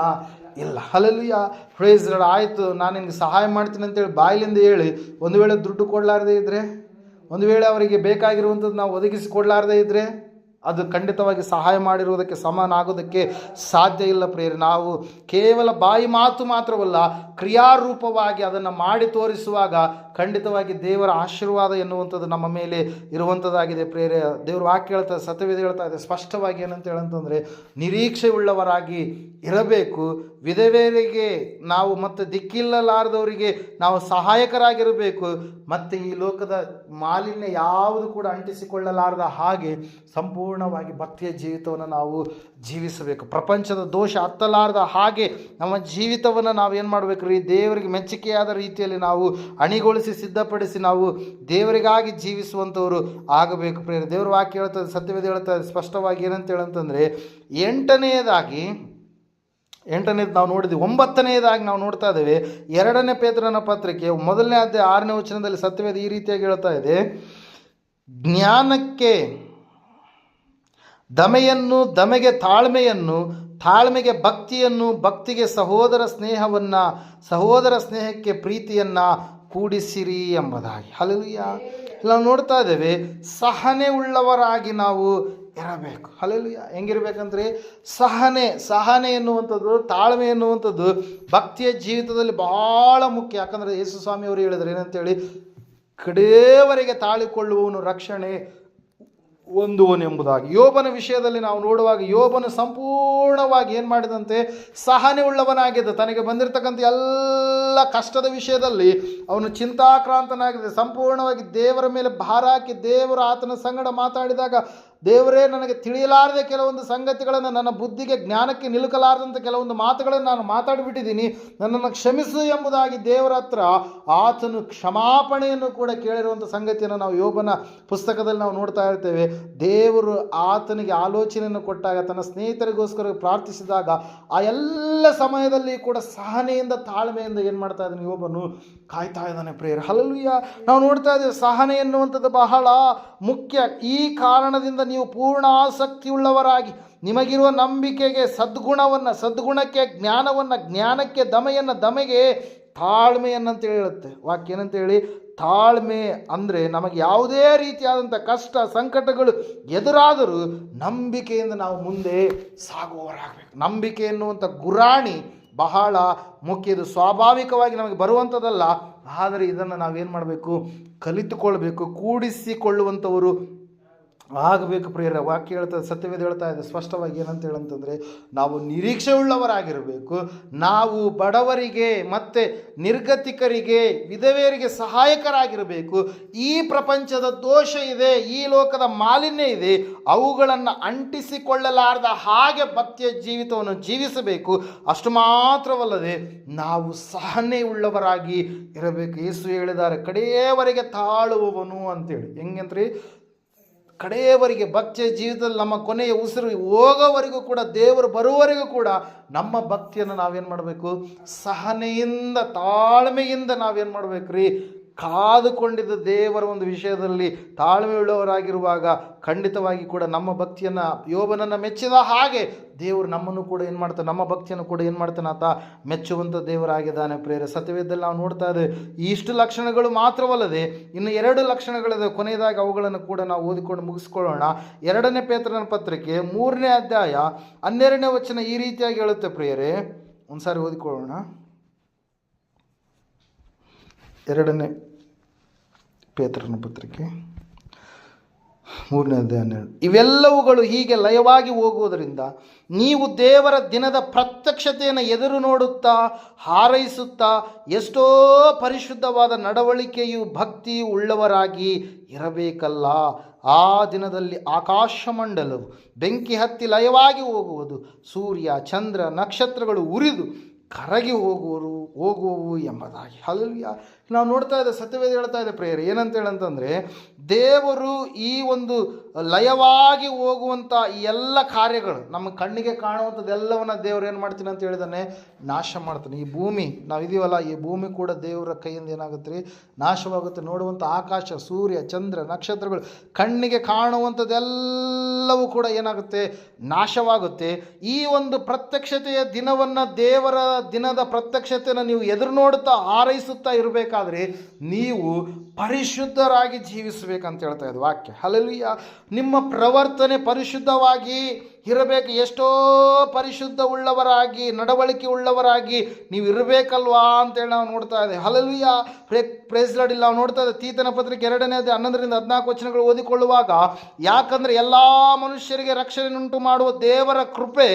ಇಲ್ಲ. ಹಲ್ಲೆಲೂಯಾ. Praise Lord. ಆಯಿತು, ನಾನು ನಿನಗೆ ಸಹಾಯ ಮಾಡ್ತೀನಿ ಅಂತೇಳಿ ಬಾಯಿಲಿಂದ ಹೇಳಿ ಒಂದು ವೇಳೆ ದುಡ್ಡು ಕೊಡಲಾರದೇ ಇದ್ದರೆ, ಒಂದು ವೇಳೆ ಅವರಿಗೆ ಬೇಕಾಗಿರುವಂಥದ್ದು ನಾವು ಒದಗಿಸಿ ಕೊಡಲಾರದೇ ಇದ್ದರೆ ಅದು ಖಂಡಿತವಾಗಿ ಸಹಾಯ ಮಾಡಿರುವುದಕ್ಕೆ ಸಮಾನ ಆಗೋದಕ್ಕೆ ಸಾಧ್ಯ ಇಲ್ಲ ಪ್ರಿಯರೇ. ನಾವು ಕೇವಲ ಬಾಯಿ ಮಾತು ಮಾತ್ರವಲ್ಲ, ಕ್ರಿಯಾರೂಪವಾಗಿ ಅದನ್ನು ಮಾಡಿ ತೋರಿಸುವಾಗ ಖಂಡಿತವಾಗಿ ದೇವರ ಆಶೀರ್ವಾದ ಎನ್ನುವಂಥದ್ದು ನಮ್ಮ ಮೇಲೆ ಇರುವಂಥದ್ದಾಗಿದೆ ಪ್ರಿಯರೇ. ದೇವರು ವಾಕ್ಯ ಹೇಳ್ತಾ, ಸತ್ಯವೇದ ಹೇಳ್ತಾ ಇದೆ ಸ್ಪಷ್ಟವಾಗಿ ಏನಂತ ಹೇಳಂತಂದರೆ, ನಿರೀಕ್ಷೆ ಉಳ್ಳವರಾಗಿ ಇರಬೇಕು, ವಿಧವೆಯರಿಗೆ ನಾವು ಮತ್ತು ದಿಕ್ಕಿಲ್ಲಲಾರದವರಿಗೆ ನಾವು ಸಹಾಯಕರಾಗಿರಬೇಕು, ಮತ್ತು ಈ ಲೋಕದ ಮಾಲಿನ್ಯ ಯಾವುದು ಕೂಡ ಅಂಟಿಸಿಕೊಳ್ಳಲಾರದ ಹಾಗೆ ಸಂಪೂರ್ಣವಾಗಿ ಭಕ್ತಿಯ ಜೀವಿತವನ್ನು ನಾವು ಜೀವಿಸಬೇಕು. ಪ್ರಪಂಚದ ದೋಷ ಹತ್ತಲಾರದ ಹಾಗೆ ನಮ್ಮ ಜೀವಿತವನ್ನು ನಾವು ಏನು ಮಾಡಬೇಕು ರೀ, ದೇವರಿಗೆ ಮೆಚ್ಚುಗೆಯಾದ ರೀತಿಯಲ್ಲಿ ನಾವು ಅಣಿಗೊಳಿಸಿ ಸಿದ್ಧಪಡಿಸಿ ನಾವು ದೇವರಿಗಾಗಿ ಜೀವಿಸುವಂಥವರು ಆಗಬೇಕು ಪ್ರಿಯರೇ. ದೇವರ ವಾಕ್ಯ ಹೇಳ್ತದೆ, ಸತ್ಯವೇದ ಹೇಳ್ತದೆ ಸ್ಪಷ್ಟವಾಗಿ ಏನಂತ ಹೇಳಂತಂದರೆ, ಎಂಟನೇದು ನಾವು ನೋಡಿದ್ವಿ. 9ನೇದಾಗಿ ನಾವು ನೋಡ್ತಾ ಇದ್ದೇವೆ 2ನೇ ಪೇತ್ರನ ಪತ್ರಿಕೆ 1ನೇ ಅಧ್ಯಾಯ 6ನೇ ವಚನದಲ್ಲಿ ಸತ್ಯವೇದ ಈ ರೀತಿಯಾಗಿ ಹೇಳ್ತಾ ಇದೆ, ಜ್ಞಾನಕ್ಕೆ ದಮೆಯನ್ನು, ದಮೆಗೆ ತಾಳ್ಮೆಯನ್ನು, ತಾಳ್ಮೆಗೆ ಭಕ್ತಿಯನ್ನು, ಭಕ್ತಿಗೆ ಸಹೋದರ ಸ್ನೇಹವನ್ನು, ಸಹೋದರ ಸ್ನೇಹಕ್ಕೆ ಪ್ರೀತಿಯನ್ನು ಕೂಡಿಸಿರಿ ಎಂಬುದಾಗಿ. ಹಲ್ಲೆಲೂಯಾ. ನಾವು ನೋಡ್ತಾ ಇದ್ದೇವೆ ಸಹನೆ ಉಳ್ಳವರಾಗಿ ನಾವು ಇರಬೇಕು. ಹಲ್ಲೆಲೂಯಾ. ಹೆಂಗಿರ್ಬೇಕಂದ್ರೆ ಸಹನೆ ಎನ್ನುವಂಥದ್ದು, ತಾಳ್ಮೆ ಎನ್ನುವಂಥದ್ದು ಭಕ್ತಿಯ ಜೀವಿತದಲ್ಲಿ ಬಹಳ ಮುಖ್ಯ. ಯಾಕಂದರೆ ಯೇಸು ಸ್ವಾಮಿ ಅವರು ಹೇಳಿದ್ರು ಏನಂತೇಳಿ, ಕಡೆಯವರೆಗೆ ತಾಳಿಕೊಳ್ಳುವವನು ರಕ್ಷಣೆ ಹೊಂದುವನು ಎಂಬುದಾಗಿ. ಯೋಬನ ವಿಷಯದಲ್ಲಿ ನಾವು ನೋಡುವಾಗ ಯೋಬನು ಸಂಪೂರ್ಣವಾಗಿ ಏನು ಮಾಡಿದಂತೆ, ಸಹನೆ ಉಳ್ಳವನಾಗಿದ್ದ. ತನಗೆ ಬಂದಿರತಕ್ಕಂಥ ಎಲ್ಲ ಕಷ್ಟದ ವಿಷಯದಲ್ಲಿ ಅವನು ಚಿಂತಾಕ್ರಾಂತನಾಗಿದೆ. ಸಂಪೂರ್ಣವಾಗಿ ದೇವರ ಮೇಲೆ ಭಾರ ಹಾಕಿ ದೇವರು ಆತನ ಸಂಗಡ ಮಾತಾಡಿದಾಗ ದೇವರೇ, ನನಗೆ ತಿಳಿಯಲಾರದೆ ಕೆಲವೊಂದು ಸಂಗತಿಗಳನ್ನು, ನನ್ನ ಬುದ್ಧಿಗೆ ಜ್ಞಾನಕ್ಕೆ ನಿಲುಕಲಾರದಂಥ ಕೆಲವೊಂದು ಮಾತುಗಳನ್ನು ನಾನು ಮಾತಾಡಿಬಿಟ್ಟಿದ್ದೀನಿ, ನನ್ನನ್ನು ಕ್ಷಮಿಸು ಎಂಬುದಾಗಿ ದೇವರ ಹತ್ರ ಆತನು ಕ್ಷಮಾಪಣೆಯನ್ನು ಕೂಡ ಕೇಳಿರುವಂಥ ಸಂಗತಿಯನ್ನು ನಾವು ಯೋಬನ ಪುಸ್ತಕದಲ್ಲಿ ನಾವು ನೋಡ್ತಾ ಇರ್ತೇವೆ. ದೇವರು ಆತನಿಗೆ ಆಲೋಚನೆಯನ್ನು ಕೊಟ್ಟಾಗ, ತನ್ನ ಸ್ನೇಹಿತರಿಗೋಸ್ಕರ ಪ್ರಾರ್ಥಿಸಿದಾಗ, ಆ ಎಲ್ಲ ಸಮಯದಲ್ಲಿ ಕೂಡ ಸಹನೆಯಿಂದ ತಾಳ್ಮೆಯಿಂದ ಏನು ಮಾಡ್ತಾ ಇದ್ದಾನೆ ಯೋಬನು? ಕಾಯ್ತಾ ಇದ್ದಾನೆ ಪ್ರೇಯರ್. ಹಲ್ಲೆಲೂಯಾ. ನಾವು ನೋಡ್ತಾ ಇದ್ದೇವೆ ಸಹನೆ ಎನ್ನುವಂಥದ್ದು ಬಹಳ ಮುಖ್ಯ. ಈ ಕಾರಣದಿಂದ ನೀವು ಪೂರ್ಣ ಆಸಕ್ತಿಯುಳ್ಳವರಾಗಿ ನಿಮಗಿರುವ ನಂಬಿಕೆಗೆ ಸದ್ಗುಣಕ್ಕೆ ಜ್ಞಾನವನ್ನು, ಜ್ಞಾನಕ್ಕೆ ದಮೆಯನ್ನು, ದಮೆಗೆ ತಾಳ್ಮೆಯನ್ನಂತೇಳಿ ಹೇಳುತ್ತೆ ವಾಕ್ಯ. ಏನಂತೇಳಿ? ತಾಳ್ಮೆ ಅಂದರೆ ನಮಗೆ ಯಾವುದೇ ರೀತಿಯಾದಂಥ ಕಷ್ಟ ಸಂಕಟಗಳು ಎದುರಾದರೂ ನಂಬಿಕೆಯಿಂದ ನಾವು ಮುಂದೆ ಸಾಗುವವರಾಗಬೇಕು. ನಂಬಿಕೆ ಎನ್ನುವಂಥ ಗುರಾಣಿ ಬಹಳ ಮುಖ್ಯ. ಇದು ಸ್ವಾಭಾವಿಕವಾಗಿ ನಮಗೆ ಬರುವಂಥದ್ದಲ್ಲ, ಆದರೆ ಇದನ್ನು ನಾವೇನು ಮಾಡಬೇಕು? ಕಲಿತುಕೊಳ್ಬೇಕು, ಕೂಡಿಸಿಕೊಳ್ಳುವಂಥವರು ಆಗಬೇಕು ಪ್ರಿಯರ. ವಾಕ್ಯ ಹೇಳ್ತದೆ, ಸತ್ಯವೇದ ಹೇಳ್ತಾ ಇದೆ ಸ್ಪಷ್ಟವಾಗಿ. ಏನಂತ ಹೇಳಂತಂದರೆ, ನಾವು ನಿರೀಕ್ಷೆ ಉಳ್ಳವರಾಗಿರಬೇಕು. ನಾವು ಬಡವರಿಗೆ ಮತ್ತು ನಿರ್ಗತಿಕರಿಗೆ, ವಿಧವೆಯರಿಗೆ ಸಹಾಯಕರಾಗಿರಬೇಕು. ಈ ಪ್ರಪಂಚದ ದೋಷ ಇದೆ, ಈ ಲೋಕದ ಮಾಲಿನ್ಯ ಇದೆ, ಅವುಗಳನ್ನು ಅಂಟಿಸಿಕೊಳ್ಳಲಾರದ ಹಾಗೆ ಭಕ್ತಿಯ ಜೀವಿತವನ್ನು ಜೀವಿಸಬೇಕು. ಅಷ್ಟು ಮಾತ್ರವಲ್ಲದೆ ನಾವು ಸಹನೆ ಉಳ್ಳವರಾಗಿ ಇರಬೇಕು. ಯೇಸು ಹೇಳಿದ್ದಾರೆ, ಕಡೆಯವರೆಗೆ ತಾಳುವವನು ಅಂತೇಳಿ. ಹೆಂಗಂತ್ರಿ? ಕಡೆಯವರೆಗೆ ಭಕ್ತಿಯ ಜೀವಿತದಲ್ಲಿ ನಮ್ಮ ಕೊನೆಯ ಉಸಿರು ಹೋಗೋವರೆಗೂ ಕೂಡ, ದೇವರು ಬರುವವರೆಗೂ ಕೂಡ ನಮ್ಮ ಭಕ್ತಿಯನ್ನು ನಾವೇನು ಮಾಡಬೇಕು? ಸಹನೆಯಿಂದ, ತಾಳ್ಮೆಯಿಂದ ನಾವೇನು ಮಾಡಬೇಕು ರೀ? ಕಾದುಕೊಂಡಿದ್ದ ದೇವರ ಒಂದು ವಿಷಯದಲ್ಲಿ ತಾಳ್ಮೆಯುಳ್ಳವರಾಗಿರುವಾಗ ಖಂಡಿತವಾಗಿ ಕೂಡ ನಮ್ಮ ಭಕ್ತಿಯನ್ನು, ಯೋಬನನ್ನು ಮೆಚ್ಚಿದ ಹಾಗೆ ದೇವರು ನಮ್ಮನ್ನು ಕೂಡ ಏನು ಮಾಡ್ತಾನೆ? ನಮ್ಮ ಭಕ್ತಿಯನ್ನು ಕೂಡ ಏನು ಮಾಡ್ತಾನೆ? ಆತ ಮೆಚ್ಚುವಂಥ ದೇವರಾಗಿದ್ದಾನೆ ಪ್ರೇರೆ. ಸತ್ಯವೇದದಲ್ಲಿ ನಾವು ನೋಡ್ತಾ ಇದ್ದೇವೆ. ಇಷ್ಟು ಲಕ್ಷಣಗಳು ಮಾತ್ರವಲ್ಲದೆ ಇನ್ನು 2 ಲಕ್ಷಣಗಳಿದೆ. ಕೊನೆಯದಾಗಿ ಅವುಗಳನ್ನು ಕೂಡ ನಾವು ಓದಿಕೊಂಡು ಮುಗಿಸ್ಕೊಳ್ಳೋಣ. 2ನೇ ಪೇತ್ರನ ಪತ್ರಿಕೆ 3ನೇ ಅಧ್ಯಾಯ 12ನೇ ವಚನ ಈ ರೀತಿಯಾಗಿ ಹೇಳುತ್ತೆ ಪ್ರಿಯರೇ. ಒಂದ್ಸಾರಿ ಓದಿಕೊಳ್ಳೋಣ. 2ನೇ ಪೇತ್ರನ ಪತ್ರಿಕೆ 3ನೇ ಅಧ್ಯಾಯ 12. ಇವೆಲ್ಲವುಗಳು ಹೀಗೆ ಲಯವಾಗಿ ಹೋಗುವುದರಿಂದ ನೀವು ದೇವರ ದಿನದ ಪ್ರತ್ಯಕ್ಷತೆಯನ್ನು ಎದುರು ನೋಡುತ್ತಾ, ಹಾರೈಸುತ್ತಾ, ಎಷ್ಟೋ ಪರಿಶುದ್ಧವಾದ ನಡವಳಿಕೆಯು ಭಕ್ತಿಯು ಉಳ್ಳವರಾಗಿ ಇರಬೇಕಲ್ಲ. ಆ ದಿನದಲ್ಲಿ ಆಕಾಶಮಂಡಲವು ಬೆಂಕಿ ಹತ್ತಿ ಲಯವಾಗಿ ಹೋಗುವುದು, ಸೂರ್ಯ ಚಂದ್ರ ನಕ್ಷತ್ರಗಳು ಉರಿದು ಕರಗಿ ಹೋಗುವವು ಎಂಬುದಾಗಿ. ಹಲ್ಲೆಲೂಯಾ. ನಾವು ನೋಡ್ತಾ ಇದ್ದೆ, ಸತ್ಯವೇದ ಹೇಳ್ತಾ ಇದೆ ಪ್ರೇಯರ್. ಏನಂತ ಹೇಳಂತಂದರೆ, ದೇವರು ಈ ಒಂದು ಲಯವಾಗಿ ಹೋಗುವಂಥ ಈ ಎಲ್ಲ ಕಾರ್ಯಗಳು, ನಮ್ಮ ಕಣ್ಣಿಗೆ ಕಾಣುವಂಥದ್ದೆಲ್ಲವನ್ನ ದೇವರು ಏನು ಮಾಡ್ತೀನಿ ಅಂತ ಹೇಳಿದಾನೆ? ನಾಶ ಮಾಡ್ತಾನೆ. ಈ ಭೂಮಿ ನಾವಿದೀವಲ್ಲ, ಈ ಭೂಮಿ ಕೂಡ ದೇವರ ಕೈಯಿಂದ ಏನಾಗುತ್ತೆ ರೀ? ನಾಶವಾಗುತ್ತೆ. ನೋಡುವಂಥ ಆಕಾಶ, ಸೂರ್ಯ ಚಂದ್ರ ನಕ್ಷತ್ರಗಳು, ಕಣ್ಣಿಗೆ ಕಾಣುವಂಥದ್ದೆಲ್ಲವೂ ಕೂಡ ಏನಾಗುತ್ತೆ? ನಾಶವಾಗುತ್ತೆ. ಈ ಒಂದು ಪ್ರತ್ಯಕ್ಷತೆಯ ದಿನವನ್ನು, ದೇವರ ದಿನದ ಪ್ರತ್ಯಕ್ಷತೆಯನ್ನು ನೀವು ಎದುರು ನೋಡುತ್ತಾ ಹಾರೈಸುತ್ತಾ ಇರಬೇಕಾದ್ರೆ ನೀವು ಪರಿಶುದ್ಧರಾಗಿ ಜೀವಿಸಬೇಕಂತ ಹೇಳ್ತಾ ಇದೆ ವಾಕ್ಯ. ಹಲ್ಲೆಲೂಯಾ. ನಿಮ್ಮ ಪ್ರವರ್ತನೆ ಪರಿಶುದ್ಧವಾಗಿ ಇರಬೇಕು. ಎಷ್ಟೋ ಪರಿಶುದ್ಧ ಉಳ್ಳವರಾಗಿ, ನಡವಳಿಕೆ ಉಳ್ಳವರಾಗಿ ನೀವು ಇರಬೇಕಲ್ವಾ ಅಂತೇಳಿ ನಾವು ನೋಡ್ತಾ ಇದ್ದೇವೆ. ಹಲ್ಲೆಲೂಯಾ. Praise Lord. ಇಲ್ಲಿ ನಾವು ನೋಡ್ತಾ ಇದ್ದೇವೆ ತೀತನ ಪತ್ರಿಕೆ 2ನೇ ಅಧ್ಯಾಯ 11-14 ವಚನಗಳು ಓದಿಕೊಳ್ಳುವಾಗ, ಯಾಕಂದರೆ ಎಲ್ಲ ಮನುಷ್ಯರಿಗೆ ರಕ್ಷಣೆಯುಂಟು ಮಾಡುವ ದೇವರ ಕೃಪೆ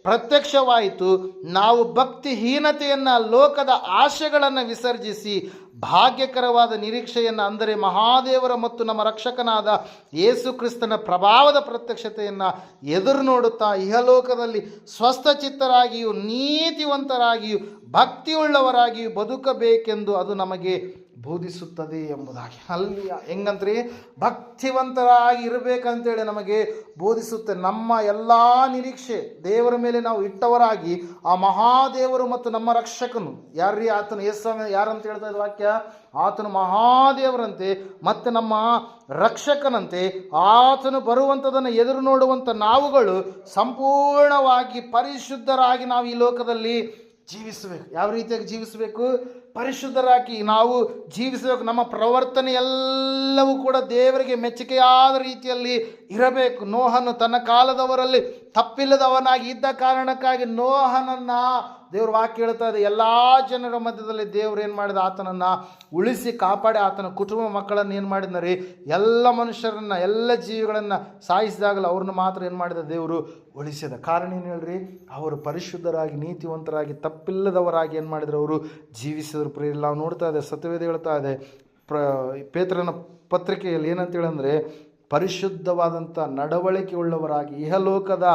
ಪ್ರತ್ಯಕ್ಷವಾಯಿತು. ನಾವು ಭಕ್ತಿಹೀನತೆಯನ್ನು, ಲೋಕದ ಆಶೆಗಳನ್ನು ವಿಸರ್ಜಿಸಿ ಭಾಗ್ಯಕರವಾದ ನಿರೀಕ್ಷೆಯನ್ನು, ಅಂದರೆ ಮಹಾದೇವರ ಮತ್ತು ನಮ್ಮ ರಕ್ಷಕನಾದ ಯೇಸು ಕ್ರಿಸ್ತನ ಪ್ರಭಾವದ ಪ್ರತ್ಯಕ್ಷತೆಯನ್ನು ಎದುರು ನೋಡುತ್ತಾ ಇಹಲೋಕದಲ್ಲಿ ಸ್ವಸ್ಥಚಿತ್ತರಾಗಿಯೂ ನೀತಿವಂತರಾಗಿಯೂ ಭಕ್ತಿಯುಳ್ಳವರಾಗಿಯೂ ಬದುಕಬೇಕೆಂದು ಅದು ನಮಗೆ ಬೋಧಿಸುತ್ತದೆ ಎಂಬುದಾಗಿ. ಅಲ್ಲಿ ಹೆಂಗಂತ್ರಿ? ಭಕ್ತಿವಂತರಾಗಿ ಇರಬೇಕಂತೇಳಿ ನಮಗೆ ಬೋಧಿಸುತ್ತೆ. ನಮ್ಮ ಎಲ್ಲ ನಿರೀಕ್ಷೆ ದೇವರ ಮೇಲೆ ನಾವು ಇಟ್ಟವರಾಗಿ, ಆ ಮಹಾದೇವರು ಮತ್ತು ನಮ್ಮ ರಕ್ಷಕನು ಯಾರ್ರೀ? ಆತನು ಯೇಸು ಯಾರಂತ ಹೇಳ್ತಾ ಇದ್ದ ವಾಕ್ಯ? ಆತನು ಮಹಾದೇವರಂತೆ ಮತ್ತು ನಮ್ಮ ರಕ್ಷಕನಂತೆ. ಆತನು ಬರುವಂಥದ್ದನ್ನು ಎದುರು ನೋಡುವಂಥ ನಾವುಗಳು ಸಂಪೂರ್ಣವಾಗಿ ಪರಿಶುದ್ಧರಾಗಿ ನಾವು ಈ ಲೋಕದಲ್ಲಿ ಜೀವಿಸಬೇಕು. ಯಾವ ರೀತಿಯಾಗಿ ಜೀವಿಸಬೇಕು? ಪರಿಶುದ್ಧರಾಗಿ ನಾವು ಜೀವಿಸಬೇಕು. ನಮ್ಮ ಪ್ರವರ್ತನೆ ಎಲ್ಲವೂ ಕೂಡ ದೇವರಿಗೆ ಮೆಚ್ಚುಗೆಯಾದ ರೀತಿಯಲ್ಲಿ ಇರಬೇಕು. ನೋಹನು ತನ್ನ ಕಾಲದವರಲ್ಲಿ ತಪ್ಪಿಲ್ಲದವನಾಗಿ ಇದ್ದ ಕಾರಣಕ್ಕಾಗಿ ನೋಹನನ್ನು ದೇವ್ರ ವಾಕ್ಯ ಹೇಳ್ತಾ ಇದೆ, ಎಲ್ಲ ಜನರ ಮಧ್ಯದಲ್ಲಿ ದೇವ್ರು ಏನು ಮಾಡಿದ? ಆತನನ್ನು ಉಳಿಸಿ ಕಾಪಾಡಿ ಆತನ ಕುಟುಂಬ ಮಕ್ಕಳನ್ನು ಏನು ಮಾಡಿದ್ನರಿ? ಎಲ್ಲ ಮನುಷ್ಯರನ್ನು, ಎಲ್ಲ ಜೀವಿಗಳನ್ನು ಸಾಯಿಸಿದಾಗಲೂ ಅವ್ರನ್ನ ಮಾತ್ರ ಏನು ಮಾಡಿದ? ದೇವರು ಉಳಿಸಿದ. ಕಾರಣ ಏನು ಹೇಳ್ರಿ? ಅವರು ಪರಿಶುದ್ಧರಾಗಿ ನೀತಿವಂತರಾಗಿ ತಪ್ಪಿಲ್ಲದವರಾಗಿ ಏನು ಮಾಡಿದ್ರು? ಅವರು ಜೀವಿಸಿದ್ರು. ಪ್ರಿಯ, ನಾವು ನೋಡ್ತಾ ಇದೆ, ಸತ್ಯವೇದ ಹೇಳ್ತಾ ಇದೆ ಪೇತ್ರನ ಪತ್ರಿಕೆಯಲ್ಲಿ ಏನಂತೇಳಂದರೆ, ಪರಿಶುದ್ಧವಾದಂಥ ನಡವಳಿಕೆ ಉಳ್ಳವರಾಗಿ ಇಹಲೋಕದ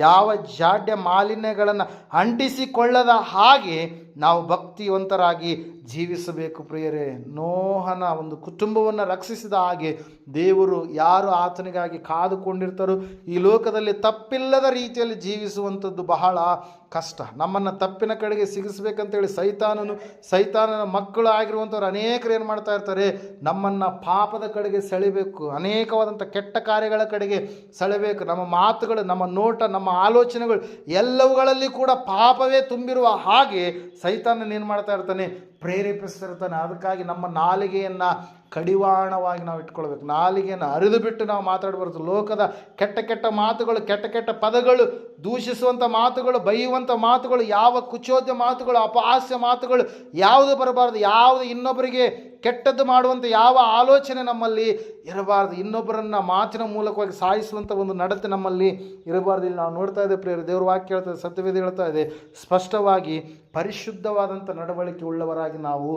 ಯಾವ ಜಾಡ್ಯ ಮಾಲಿನ್ಯಗಳನ್ನು ಅಂಟಿಸಿಕೊಳ್ಳದ ಹಾಗೆ ನಾವು ಭಕ್ತಿವಂತರಾಗಿ ಜೀವಿಸಬೇಕು ಪ್ರಿಯರೇ. ನೋಹನ ಒಂದು ಕುಟುಂಬವನ್ನು ರಕ್ಷಿಸಿದ ಹಾಗೆ ದೇವರು ಯಾರು ಆತನಿಗಾಗಿ ಕಾದುಕೊಂಡಿರ್ತಾರೋ ಈ ಲೋಕದಲ್ಲಿ ತಪ್ಪಿಲ್ಲದ ರೀತಿಯಲ್ಲಿ ಜೀವಿಸುವಂಥದ್ದು ಬಹಳ ಕಷ್ಟ. ನಮ್ಮನ್ನು ತಪ್ಪಿನ ಕಡೆಗೆ ಸಿಗಿಸ್ಬೇಕಂತೇಳಿ ಸೈತಾನನ ಮಕ್ಕಳು ಆಗಿರುವಂಥವ್ರು ಅನೇಕರು ಏನು ಮಾಡ್ತಾ ಇರ್ತಾರೆ, ನಮ್ಮನ್ನು ಪಾಪದ ಕಡೆಗೆ ಸೆಳಿಬೇಕು, ಅನೇಕವಾದಂಥ ಕೆಟ್ಟ ಕಾರ್ಯಗಳ ಕಡೆಗೆ ಸೆಳೆಬೇಕು. ನಮ್ಮ ಮಾತುಗಳು, ನಮ್ಮ ನೋಟ, ನಮ್ಮ ಆಲೋಚನೆಗಳು ಎಲ್ಲವುಗಳಲ್ಲಿ ಕೂಡ ಪಾಪವೇ ತುಂಬಿರುವ ಹಾಗೆ ಸೈತಾನನ ಏನು ಮಾಡ್ತಾ ಇರ್ತಾನೆ, ಪ್ರೇರೇಪಿಸ್ತಿರ್ತಾನೆ. ಅದಕ್ಕಾಗಿ ನಮ್ಮ ನಾಲಿಗೆಯನ್ನು ಕಡಿವಾಣವಾಗಿ ನಾವು ಇಟ್ಕೊಳ್ಬೇಕು. ನಾಲಿಗೆಯನ್ನು ಅರಿದು ಬಿಟ್ಟು ನಾವು ಮಾತಾಡಬಾರ್ದು. ಲೋಕದ ಕೆಟ್ಟ ಕೆಟ್ಟ ಮಾತುಗಳು, ಕೆಟ್ಟ ಕೆಟ್ಟ ಪದಗಳು, ದೂಷಿಸುವಂಥ ಮಾತುಗಳು, ಬೈಯುವಂಥ ಮಾತುಗಳು, ಯಾವ ಕುಚೋದ್ಯ ಮಾತುಗಳು, ಅಪಹಾಸ್ಯ ಮಾತುಗಳು ಯಾವುದು ಬರಬಾರ್ದು. ಯಾವುದು ಇನ್ನೊಬ್ಬರಿಗೆ ಕೆಟ್ಟದ್ದು ಮಾಡುವಂಥ ಯಾವ ಆಲೋಚನೆ ನಮ್ಮಲ್ಲಿ ಇರಬಾರ್ದು. ಇನ್ನೊಬ್ಬರನ್ನು ಮಾತಿನ ಮೂಲಕವಾಗಿ ಸಾಯಿಸುವಂಥ ಒಂದು ನಡತೆ ನಮ್ಮಲ್ಲಿ ಇರಬಾರ್ದು. ಇಲ್ಲಿ ನಾವು ನೋಡ್ತಾ ಇದ್ದೇವೆ ಪ್ರಿಯರೇ, ದೇವ್ರ ವಾಕ್ಯ ಹೇಳ್ತಾ ಇದೆ, ಸತ್ಯವೇದ ಹೇಳ್ತಾ ಇದೆ ಸ್ಪಷ್ಟವಾಗಿ, ಪರಿಶುದ್ಧವಾದಂಥ ನಡವಳಿಕೆ ಉಳ್ಳವರಾಗಿ ನಾವು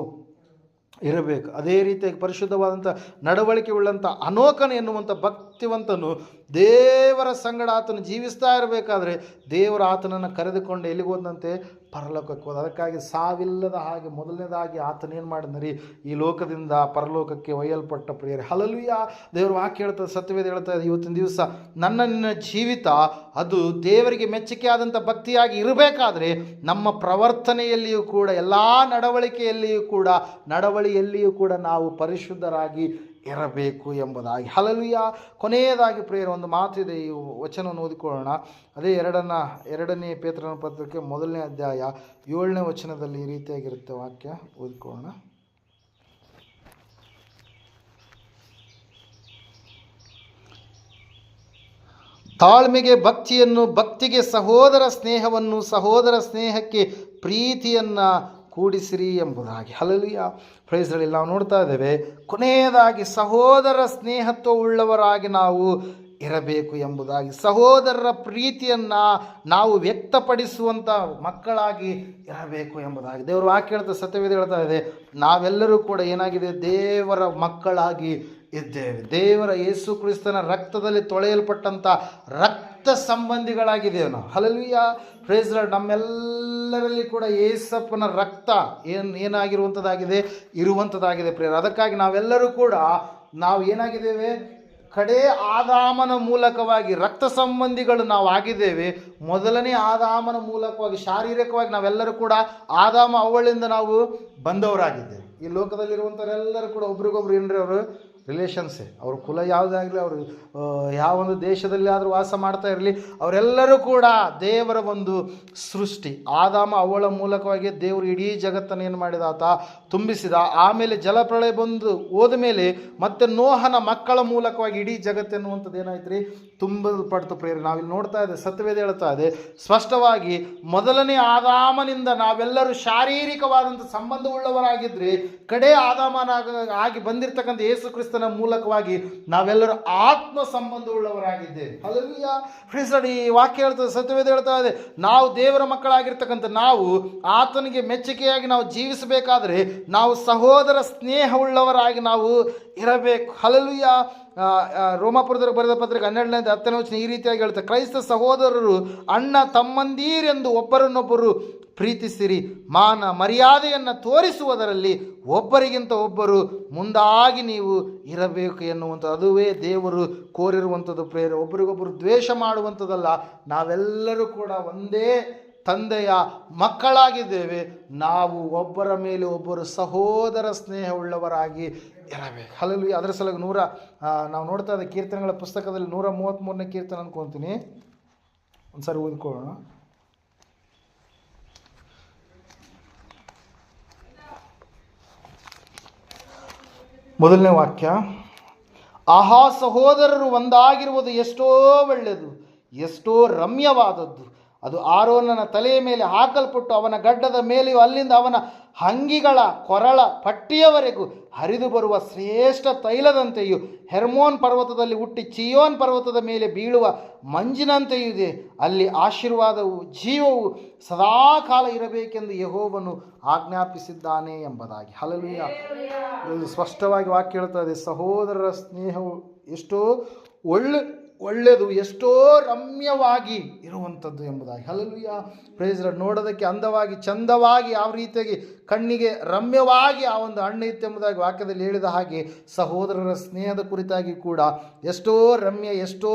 ಇರಬೇಕು. ಅದೇ ರೀತಿಯಾಗಿ ಪರಿಶುದ್ಧವಾದಂಥ ನಡವಳಿಕೆ ಉಳ್ಳಂಥ ಅನೋಕನ ಎನ್ನುವಂಥ ಭಕ್ತಿವಂತನು ದೇವರ ಸಂಗಡ ಆತನು ಜೀವಿಸ್ತಾ ಇರಬೇಕಾದ್ರೆ ದೇವರ ಆತನನ್ನು ಕರೆದುಕೊಂಡು ಎಲ್ಲಿಗೋದಂತೆ, ಪರಲೋಕಕ್ಕೆ ಹೋದ. ಅದಕ್ಕಾಗಿ ಸಾವಿಲ್ಲದ ಹಾಗೆ ಮೊದಲನೇದಾಗಿ ಆತನೇನು ಮಾಡಿದ್ರಿ, ಈ ಲೋಕದಿಂದ ಪರಲೋಕಕ್ಕೆ ಒಯ್ಯಲ್ಪಟ್ಟ ಪ್ರಿಯರೇ. ಹಲ್ಲೆಲೂಯಾ. ದೇವರು ವಾಕ್ಯ ಹೇಳ್ತದೆ, ಸತ್ಯವೇದ ಹೇಳ್ತಾ ಇದೆ, ಇವತ್ತಿನ ದಿವಸ ನಿನ್ನ ಜೀವಿತ ಅದು ದೇವರಿಗೆ ಮೆಚ್ಚುಗೆ ಆದಂಥ ಭಕ್ತಿಯಾಗಿ ಇರಬೇಕಾದ್ರೆ ನಮ್ಮ ಪ್ರವರ್ತನೆಯಲ್ಲಿಯೂ ಕೂಡ, ಎಲ್ಲ ನಡವಳಿಯಲ್ಲಿಯೂ ಕೂಡ ನಾವು ಪರಿಶುದ್ಧರಾಗಿ ಇರಬೇಕು ಎಂಬುದಾಗಿ. ಹಲ್ಲೆಲೂಯಾ. ಕೊನೆಯದಾಗಿ ಪ್ರಿಯರ ಒಂದು ಮಾತಿದೆ, ಈ ವಚನವನ್ನು ಓದಿಕೊಳ್ಳೋಣ. ಅದೇ ಎರಡನೇ ಪೇತ್ರನ ಪತ್ರಿಕೆ 1ನೇ ಅಧ್ಯಾಯ 7ನೇ ವಚನದಲ್ಲಿ ಈ ರೀತಿಯಾಗಿರುತ್ತೆ ವಾಕ್ಯ, ಓದಿಕೊಳ್ಳೋಣ. ತಾಳ್ಮೆಗೆ ಭಕ್ತಿಯನ್ನು, ಭಕ್ತಿಗೆ ಸಹೋದರ ಸ್ನೇಹವನ್ನು, ಸಹೋದರ ಸ್ನೇಹಕ್ಕೆ ಪ್ರೀತಿಯನ್ನು ಕೂಡಿಸಿರಿ ಎಂಬುದಾಗಿ. ಹಲ್ಲೆಲೂಯಾ. Praise the Lord. ನಾವು ನೋಡ್ತಾ ಇದ್ದೇವೆ, ಕೊನೆಯದಾಗಿ ಸಹೋದರ ಸ್ನೇಹತ್ವ ಉಳ್ಳವರಾಗಿ ನಾವು ಇರಬೇಕು ಎಂಬುದಾಗಿ. ಸಹೋದರರ ಪ್ರೀತಿಯನ್ನು ನಾವು ವ್ಯಕ್ತಪಡಿಸುವಂಥ ಮಕ್ಕಳಾಗಿ ಇರಬೇಕು ಎಂಬುದಾಗಿ ದೇವರು ವಾಕ್ಯ ಹೇಳ್ತಾ, ಸತ್ಯವೇದ ಹೇಳ್ತಾ ಇದೆ, ನಾವೆಲ್ಲರೂ ಕೂಡ ಏನಾಗಿದೆ, ದೇವರ ಮಕ್ಕಳಾಗಿ ಇದ್ದೇವೆ. ದೇವರ ಯೇಸು ಕ್ರಿಸ್ತನ ರಕ್ತದಲ್ಲಿ ತೊಳೆಯಲ್ಪಟ್ಟಂಥ ರಕ್ತ ಸಂಬಂಧಿಗಳಾಗಿದ್ದೇವೆ ನಾವು. ಹಲ್ಲೆಲೂಯಾ. Praise the lord. ನಮ್ಮೆಲ್ಲರಲ್ಲಿ ಕೂಡ ಯೇಸಪ್ಪನ ರಕ್ತ ಇರುವಂಥದ್ದಾಗಿದೆ ಪ್ರಿಯರೇ. ಅದಕ್ಕಾಗಿ ನಾವೆಲ್ಲರೂ ಕೂಡ ನಾವು ಏನಾಗಿದ್ದೇವೆ, ಕಡೆ ಆದಾಮನ ಮೂಲಕವಾಗಿ ರಕ್ತ ಸಂಬಂಧಿಗಳು ನಾವು ಆಗಿದ್ದೇವೆ. ಮೊದಲನೇ ಆದಾಮನ ಮೂಲಕವಾಗಿ ಶಾರೀರಿಕವಾಗಿ ನಾವೆಲ್ಲರೂ ಕೂಡ ಆದಾಮ ಅವಳಿಂದ ನಾವು ಬಂದವರಾಗಿದ್ದೇವೆ. ಈ ಲೋಕದಲ್ಲಿರುವಂಥವರೆಲ್ಲರೂ ಕೂಡ ಒಬ್ರಿಗೊಬ್ರು ಏನ್ರಿ, ಅವರು ರಿಲೇಷನ್ಸೇ. ಅವ್ರ ಕುಲ ಯಾವುದೇ ಆಗಲಿ, ಅವರು ಯಾವ ಒಂದು ದೇಶದಲ್ಲಿ ಆದರೂ ವಾಸ ಮಾಡ್ತಾ ಇರಲಿ, ಅವರೆಲ್ಲರೂ ಕೂಡ ದೇವರ ಒಂದು ಸೃಷ್ಟಿ. ಆದಾಮ ಅವಳ ಮೂಲಕವಾಗಿ ದೇವರು ಇಡೀ ಜಗತ್ತನ್ನು ಏನು ಮಾಡಿದ, ಆತ ತುಂಬಿಸಿದ. ಆಮೇಲೆ ಜಲಪ್ರಳಯ ಬಂದು ಹೋದ ಮೇಲೆ ಮತ್ತೆ ನೋಹನ ಮಕ್ಕಳ ಮೂಲಕವಾಗಿ ಇಡೀ ಜಗತ್ತೆನ್ನುವಂಥದ್ದು ಏನಾಯ್ತು ರೀ, ತುಂಬಲ್ಪಡ್ತು ಪ್ರಿಯರೇ. ನಾವಿಲ್ಲಿ ನೋಡ್ತಾ ಇದ್ದೇವೆ, ಸತ್ಯವೇದ ಹೇಳ್ತಾ ಇದೆ ಸ್ಪಷ್ಟವಾಗಿ, ಮೊದಲನೇ ಆದಾಮನಿಂದ ನಾವೆಲ್ಲರೂ ಶಾರೀರಿಕವಾದಂಥ ಸಂಬಂಧವುಳ್ಳವರಾಗಿದ್ದರೆ, ಕಡೆ ಆದಾಮನಾಗಿ ಬಂದಿರತಕ್ಕಂಥ ಯೇಸು ಕ್ರಿಸ್ತನ ಮೂಲಕವಾಗಿ ನಾವೆಲ್ಲರೂ ಆತ್ಮ ಸಂಬಂಧವುಳ್ಳವರಾಗಿದ್ದೇವೆ. ಹಲ್ಲೆಲೂಯಾ. ಪ್ರಿಯರೇ, ಈ ವಾಕ್ಯ ಹೇಳ್ತದೆ, ಸತ್ಯವೇದ ಹೇಳ್ತಾ ಇದೆ, ನಾವು ದೇವರ ಮಕ್ಕಳಾಗಿರ್ತಕ್ಕಂಥ ನಾವು ಆತನಿಗೆ ಮೆಚ್ಚುಗೆಯಾಗಿ ನಾವು ಜೀವಿಸಬೇಕಾದ್ರೆ ನಾವು ಸಹೋದರ ಸ್ನೇಹವುಳ್ಳವರಾಗಿ ನಾವು ಇರಬೇಕು. ಹಲ್ಲೆಲೂಯಾ. ರೋಮಾಪುರದವರಿಗೆ ಬರೆದ ಪತ್ರಿಕೆ 12ನೇ 10ನೇ ವಚನ ಈ ರೀತಿಯಾಗಿ ಹೇಳ್ತಾರೆ, ಕ್ರೈಸ್ತ ಸಹೋದರರು ಅಣ್ಣ ತಮ್ಮಂದೀರೆಂದು ಒಬ್ಬರನ್ನೊಬ್ಬರು ಪ್ರೀತಿಸಿರಿ, ಮಾನ ಮರ್ಯಾದೆಯನ್ನು ತೋರಿಸುವುದರಲ್ಲಿ ಒಬ್ಬರಿಗಿಂತ ಒಬ್ಬರು ಮುಂದಾಗಿ ನೀವು ಇರಬೇಕು ಎನ್ನುವಂಥದ್ದು. ಅದುವೇ ದೇವರು ಕೋರಿರುವಂಥದ್ದು ಪ್ರೇರೆ. ಒಬ್ಬರಿಗೊಬ್ಬರು ದ್ವೇಷ ಮಾಡುವಂಥದ್ದಲ್ಲ. ನಾವೆಲ್ಲರೂ ಕೂಡ ಒಂದೇ ತಂದೆಯ ಮಕ್ಕಳಾಗಿದ್ದೇವೆ. ನಾವು ಒಬ್ಬರ ಮೇಲೆ ಒಬ್ಬರು ಸಹೋದರ ಸ್ನೇಹವುಳ್ಳವರಾಗಿ ಇರಬೇಕು. ಹಲ್ಲೆಲೂಯಾ. ಅದರ ಸಲುವಾಗಿ ನಾವು ನೋಡ್ತಾ ಇದ್ದ ಕೀರ್ತನೆಗಳ ಪುಸ್ತಕದಲ್ಲಿ 133ನೇ ಕೀರ್ತನೆ ಅಂದ್ಕೊತೀನಿ, ಒಂದ್ಸರಿ ಓದಿಕೊಳ್ಳೋಣ. ಮೊದಲನೇ ವಾಕ್ಯ, ಆಹಾ ಸಹೋದರರು ಒಂದಾಗಿರುವುದು ಎಷ್ಟೋ ಒಳ್ಳೆಯದು, ಎಷ್ಟೋ ರಮ್ಯವಾದದ್ದು. ಅದು ಆರೋನನ ತಲೆಯ ಮೇಲೆ ಹಾಕಲ್ಪಟ್ಟು ಅವನ ಗಡ್ಡದ ಮೇಲೆಯೂ ಅಲ್ಲಿಂದ ಅವನ ಅಂಗಿಗಳ ಕೊರಳ ಪಟ್ಟಿಯವರೆಗೂ ಹರಿದು ಬರುವ ಶ್ರೇಷ್ಠ ತೈಲದಂತೆಯೂ, ಹೆರ್ಮೋನ್ ಪರ್ವತದಲ್ಲಿ ಹುಟ್ಟಿ ಚಿಯೋನ್ ಪರ್ವತದ ಮೇಲೆ ಬೀಳುವ ಮಂಜಿನಂತೆಯೂ ಇದೆ. ಅಲ್ಲಿ ಆಶೀರ್ವಾದವು ಜೀವವು ಸದಾಕಾಲ ಇರಬೇಕೆಂದು ಯೆಹೋವನು ಆಜ್ಞಾಪಿಸಿದ್ದಾನೆ ಎಂಬುದಾಗಿ. ಹಲ್ಲೆಲೂಯಾ. ಸ್ಪಷ್ಟವಾಗಿ ವಾಕ್ಯ ಹೇಳ್ತಾ ಇದೆ, ಸಹೋದರರ ಸ್ನೇಹವು ಎಷ್ಟೋ ಒಳ್ಳೆಯದು, ಎಷ್ಟೋ ರಮ್ಯವಾಗಿ ಇರುವಂಥದ್ದು ಎಂಬುದಾಗಿ. Hallelujah, praise Lord. ನೋಡೋದಕ್ಕೆ ಅಂದವಾಗಿ ಚಂದವಾಗಿ ಯಾವ ರೀತಿಯಾಗಿ ಕಣ್ಣಿಗೆ ರಮ್ಯವಾಗಿ ಆ ಒಂದು ಹಣ್ಣು ಇತ್ತು ಎಂಬುದಾಗಿ ವಾಕ್ಯದಲ್ಲಿ ಹೇಳಿದ ಹಾಗೆ ಸಹೋದರರ ಸ್ನೇಹದ ಕುರಿತಾಗಿ ಕೂಡ ಎಷ್ಟೋ ರಮ್ಯ, ಎಷ್ಟೋ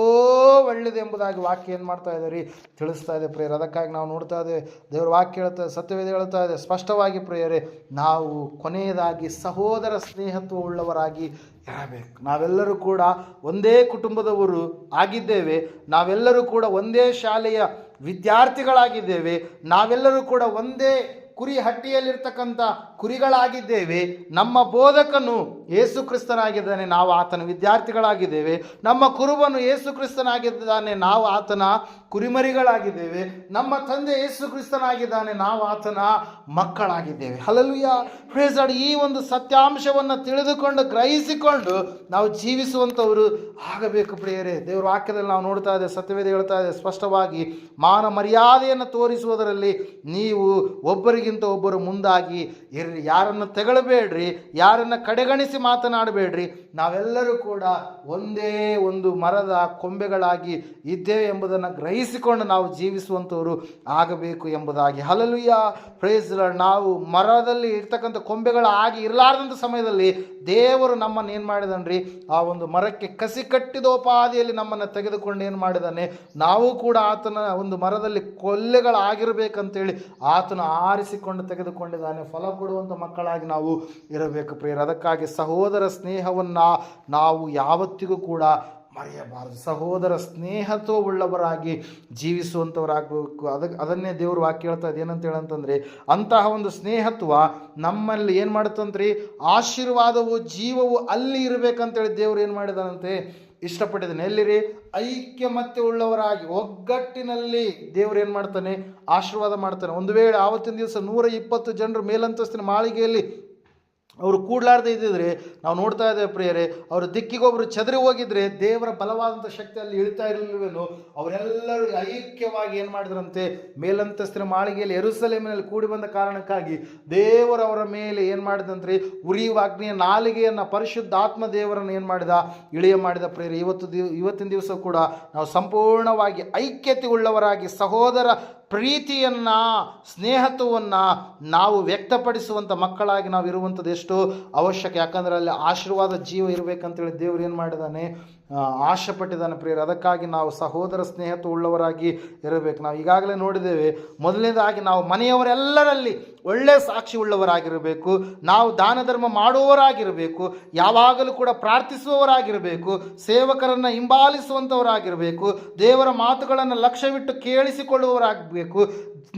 ಒಳ್ಳೆಯದು ಎಂಬುದಾಗಿ ವಾಕ್ಯ ಏನು ಮಾಡ್ತಾ ಇದೆ ರೀ, ತಿಳಿಸ್ತಾ ಇದೆ ಪ್ರೇಯರ್. ಅದಕ್ಕಾಗಿ ನಾವು ನೋಡ್ತಾ ಇದ್ದೇವೆ, ದೇವರ ವಾಕ್ಯ ಹೇಳ್ತಾ ಇದೆ, ಸತ್ಯವೇದ ಹೇಳ್ತಾ ಇದೆ ಸ್ಪಷ್ಟವಾಗಿ ಪ್ರೇಯರೇ, ನಾವು ಕೊನೆಯದಾಗಿ ಸಹೋದರ ಸ್ನೇಹತ್ವ ಉಳ್ಳವರಾಗಿ ಇರಬೇಕು. ನಾವೆಲ್ಲರೂ ಕೂಡ ಒಂದೇ ಕುಟುಂಬದವರು ಆಗಿದ್ದೇವೆ, ನಾವೆಲ್ಲರೂ ಕೂಡ ಒಂದೇ ಶಾಲೆಯ ವಿದ್ಯಾರ್ಥಿಗಳಾಗಿದ್ದೇವೆ, ನಾವೆಲ್ಲರೂ ಕೂಡ ಒಂದೇ ಕುರಿ ಹಟ್ಟಿಯಲ್ಲಿರ್ತಕ್ಕಂಥ ಕುರಿಗಳಾಗಿದ್ದೇವೆ. ನಮ್ಮ ಬೋಧಕನು ಯೇಸು ಕ್ರಿಸ್ತನಾಗಿದ್ದಾನೆ, ನಾವು ಆತನ ವಿದ್ಯಾರ್ಥಿಗಳಾಗಿದ್ದೇವೆ. ನಮ್ಮ ಕುರುಬನು ಯೇಸು ಕ್ರಿಸ್ತನಾಗಿದ್ದಾನೆ, ನಾವು ಆತನ ಕುರಿಮರಿಗಳಾಗಿದ್ದೇವೆ. ನಮ್ಮ ತಂದೆ ಯೇಸು ಕ್ರಿಸ್ತನಾಗಿದ್ದಾನೆ, ನಾವು ಆತನ ಮಕ್ಕಳಾಗಿದ್ದೇವೆ. Hallelujah, praise lord. ಈ ಒಂದು ಸತ್ಯಾಂಶವನ್ನು ತಿಳಿದುಕೊಂಡು ಗ್ರಹಿಸಿಕೊಂಡು ನಾವು ಜೀವಿಸುವಂಥವರು ಆಗಬೇಕು ಪ್ರಿಯರೇ. ದೇವರ ವಾಕ್ಯದಲ್ಲಿ ನಾವು ನೋಡ್ತಾ ಇದ್ದೇವೆ, ಸತ್ಯವೇದ ಹೇಳ್ತಾ ಇದೆ ಸ್ಪಷ್ಟವಾಗಿ, ಮಾನ ಮರ್ಯಾದೆಯನ್ನು ತೋರಿಸುವುದರಲ್ಲಿ ನೀವು ಒಬ್ಬರಿಗಿಂತ ಒಬ್ಬರು ಮುಂದಾಗಿ ಇರ್ರಿ, ಯಾರನ್ನು ತೆಗಳಬೇಡ್ರಿ, ಯಾರನ್ನು ಕಡೆಗಣಿಸಿ ಮಾತನಾಡಬೇಡ್ರಿ. ನಾವೆಲ್ಲರೂ ಕೂಡ ಒಂದೇ ಒಂದು ಮರದ ಕೊಂಬೆಗಳಾಗಿ ಇದ್ದೇವೆ ಎಂಬುದನ್ನು ಗ್ರಹಿಸಿಕೊಂಡು ನಾವು ಜೀವಿಸುವಂಥವರು ಆಗಬೇಕು ಎಂಬುದಾಗಿ. Hallelujah, praise Lord. ನಾವು ಮರದಲ್ಲಿ ಇರ್ತಕ್ಕಂಥ ಕೊಂಬೆಗಳಾಗಿ ಇರಲಾರ್ದಂಥ ಸಮಯದಲ್ಲಿ ದೇವರು ನಮ್ಮನ್ನು ಏನು ಮಾಡಿದನ್ರಿ, ಆ ಒಂದು ಮರಕ್ಕೆ ಕಸಿ ಕಟ್ಟಿದೋಪಾದಿಯಲ್ಲಿ ನಮ್ಮನ್ನು ತೆಗೆದುಕೊಂಡು ಏನು ಮಾಡಿದಾನೆ, ನಾವು ಕೂಡ ಆತನ ಒಂದು ಮರದಲ್ಲಿ ಕೊಲ್ಲೆಗಳಾಗಿರ್ಬೇಕಂತೇಳಿ ಆತನು ಆರಿಸಿಕೊಂಡು ತೆಗೆದುಕೊಂಡಿದ್ದಾನೆ. ಫಲ ಕೊಡುವಂಥ ಮಕ್ಕಳಾಗಿ ನಾವು ಇರಬೇಕು ಪ್ರಿಯರೇ. ಅದಕ್ಕಾಗಿ ಸಹೋದರ ಸ್ನೇಹವನ್ನು ನಾವು ಯಾವತ್ತಿಗೂ ಕೂಡ ಮರೆಯಬಾರದು. ಸಹೋದರ ಸ್ನೇಹತ್ವ ಉಳ್ಳವರಾಗಿ ಜೀವಿಸುವಂಥವರಾಗಬೇಕು. ಅದನ್ನೇ ದೇವರು ವಾಕ್ಯ ಹೇಳ್ತಾ ಇದೆ. ಏನಂತ ಹೇಳಂತಂದರೆ, ಅಂತಹ ಒಂದು ಸ್ನೇಹತ್ವ ನಮ್ಮಲ್ಲಿ ಏನು ಮಾಡುತ್ತಂತ್ರಿ, ಆಶೀರ್ವಾದವು ಜೀವವು ಅಲ್ಲಿ ಇರಬೇಕಂತೇಳಿ ದೇವರು ಏನು ಮಾಡಿದಾನಂತೆ, ಇಷ್ಟಪಟ್ಟಿದ್ದಾನೆ. ಎಲ್ಲಿರಿ, ಐಕ್ಯಮತ್ಯ ಉಳ್ಳವರಾಗಿ ಒಗ್ಗಟ್ಟಿನಲ್ಲಿ ದೇವರು ಏನು ಮಾಡ್ತಾನೆ, ಆಶೀರ್ವಾದ ಮಾಡ್ತಾನೆ. ಒಂದು ವೇಳೆ ಆವತ್ತಿನ ದಿವಸ 120 ಜನರು ಮೇಲಂತಸ್ತಿನ ಮಾಳಿಗೆಯಲ್ಲಿ ಅವರು ಕೂಡಲಾರ್ದೇ ಇದ್ದಿದ್ರೆ, ನಾವು ನೋಡ್ತಾ ಇದ್ದೇವೆ ಪ್ರಿಯರೇ, ಅವರು ದಿಕ್ಕಿಗೊಬ್ಬರು ಚದರಿ ಹೋಗಿದ್ರೆ ದೇವರ ಬಲವಾದಂಥ ಶಕ್ತಿಯಲ್ಲಿ ಇಳ್ತಾ ಇರಲಿಲ್ವೇನೋ, ಅವರೆಲ್ಲರೂ ಐಕ್ಯವಾಗಿ ಏನು ಮಾಡಿದ್ರಂತೆ, ಮೇಲಂತಸ್ತಿನ ಮಾಳಿಗೆಯಲ್ಲಿ ಯೆರೂಸಲೇಮಿನಲ್ಲಿ ಕೂಡಿ ಬಂದ ಕಾರಣಕ್ಕಾಗಿ ದೇವರವರ ಮೇಲೆ ಏನು ಮಾಡಿದಂತ್ರಿ, ಉರಿಯುವ ಅಗ್ನಿಯ ನಾಲಿಗೆಯನ್ನು ಪರಿಶುದ್ಧಾತ್ಮ ದೇವರನ್ನು ಏನು ಮಾಡಿದ ಪ್ರಿಯರೇ. ಇವತ್ತಿನ ದಿವಸ ಕೂಡ ನಾವು ಸಂಪೂರ್ಣವಾಗಿ ಐಕ್ಯತೆ ಉಳ್ಳವರಾಗಿ ಸಹೋದರ ಪ್ರೀತಿಯನ್ನು, ಸ್ನೇಹತ್ವವನ್ನು ನಾವು ವ್ಯಕ್ತಪಡಿಸುವಂಥ ಮಕ್ಕಳಾಗಿ ನಾವು ಇರುವಂಥದ್ದು ಎಷ್ಟು ಅವಶ್ಯಕ. ಯಾಕಂದರೆ ಅಲ್ಲಿ ಆಶೀರ್ವಾದ ಜೀವ ಇರಬೇಕಂತೇಳಿ ದೇವರು ಏನು ಮಾಡಿದ್ದಾನೆ, ಆಶೆ ಪಟ್ಟಿದ್ದಾನೆ ಪ್ರಿಯರೇ. ಅದಕ್ಕಾಗಿ ನಾವು ಸಹೋದರ ಸ್ನೇಹತ್ವ ಉಳ್ಳವರಾಗಿ ಇರಬೇಕು. ನಾವು ಈಗಾಗಲೇ ನೋಡಿದ್ದೇವೆ, ಮೊದಲನೇದಾಗಿ ನಾವು ಮನೆಯವರೆಲ್ಲರಲ್ಲಿ ಒಳ್ಳೆಯ ಸಾಕ್ಷಿ ಉಳ್ಳವರಾಗಿರಬೇಕು. ನಾವು ದಾನ ಧರ್ಮ ಮಾಡುವವರಾಗಿರಬೇಕು, ಯಾವಾಗಲೂ ಕೂಡ ಪ್ರಾರ್ಥಿಸುವವರಾಗಿರಬೇಕು, ಸೇವಕರನ್ನು ಹಿಂಬಾಲಿಸುವಂಥವರಾಗಿರಬೇಕು, ದೇವರ ಮಾತುಗಳನ್ನು ಲಕ್ಷ್ಯವಿಟ್ಟು ಕೇಳಿಸಿಕೊಳ್ಳುವವರಾಗಬೇಕು,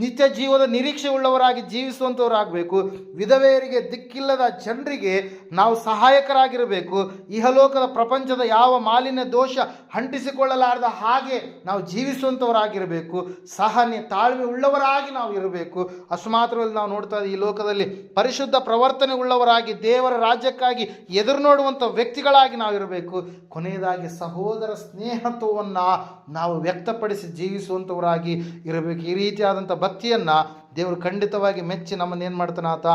ನಿತ್ಯ ಜೀವದ ನಿರೀಕ್ಷೆ ಉಳ್ಳವರಾಗಿ ಜೀವಿಸುವಂಥವರಾಗಬೇಕು. ವಿಧವೆಯರಿಗೆ, ದಿಕ್ಕಿಲ್ಲದ ಜನರಿಗೆ ನಾವು ಸಹಾಯಕರಾಗಿರಬೇಕು. ಇಹಲೋಕದ ಪ್ರಪಂಚದ ಯಾವ ಮಾಲಿನ್ಯ ದೋಷ ಅಂಟಿಸಿಕೊಳ್ಳಲಾರದ ಹಾಗೆ ನಾವು ಜೀವಿಸುವಂಥವರಾಗಿರಬೇಕು. ಸಹನೆ, ತಾಳ್ಮೆ ಉಳ್ಳವರಾಗಿ ನಾವು ಇರಬೇಕು. ಅಷ್ಟು ಮಾತ್ರದಲ್ಲಿ ನಾವು ನೋಡ್ತಾ ಇದ್ದೀವಿ, ಈ ಲೋಕದಲ್ಲಿ ಪರಿಶುದ್ಧ ಪ್ರವರ್ತನೆ ಉಳ್ಳವರಾಗಿ ದೇವರ ರಾಜ್ಯಕ್ಕಾಗಿ ಎದುರು ನೋಡುವಂಥ ವ್ಯಕ್ತಿಗಳಾಗಿ ನಾವು ಇರಬೇಕು. ಕೊನೆಯದಾಗಿ ಸಹೋದರ ಸ್ನೇಹತ್ವವನ್ನು ನಾವು ವ್ಯಕ್ತಪಡಿಸಿ ಜೀವಿಸುವಂಥವರಾಗಿ ಇರಬೇಕು. ಈ ರೀತಿಯಾದಂಥ ಭಕ್ತಿಯನ್ನು ದೇವರು ಖಂಡಿತವಾಗಿ ಮೆಚ್ಚಿ ನಮ್ಮನ್ನು ಏನು ಮಾಡ್ತಾನೆ, ಆತ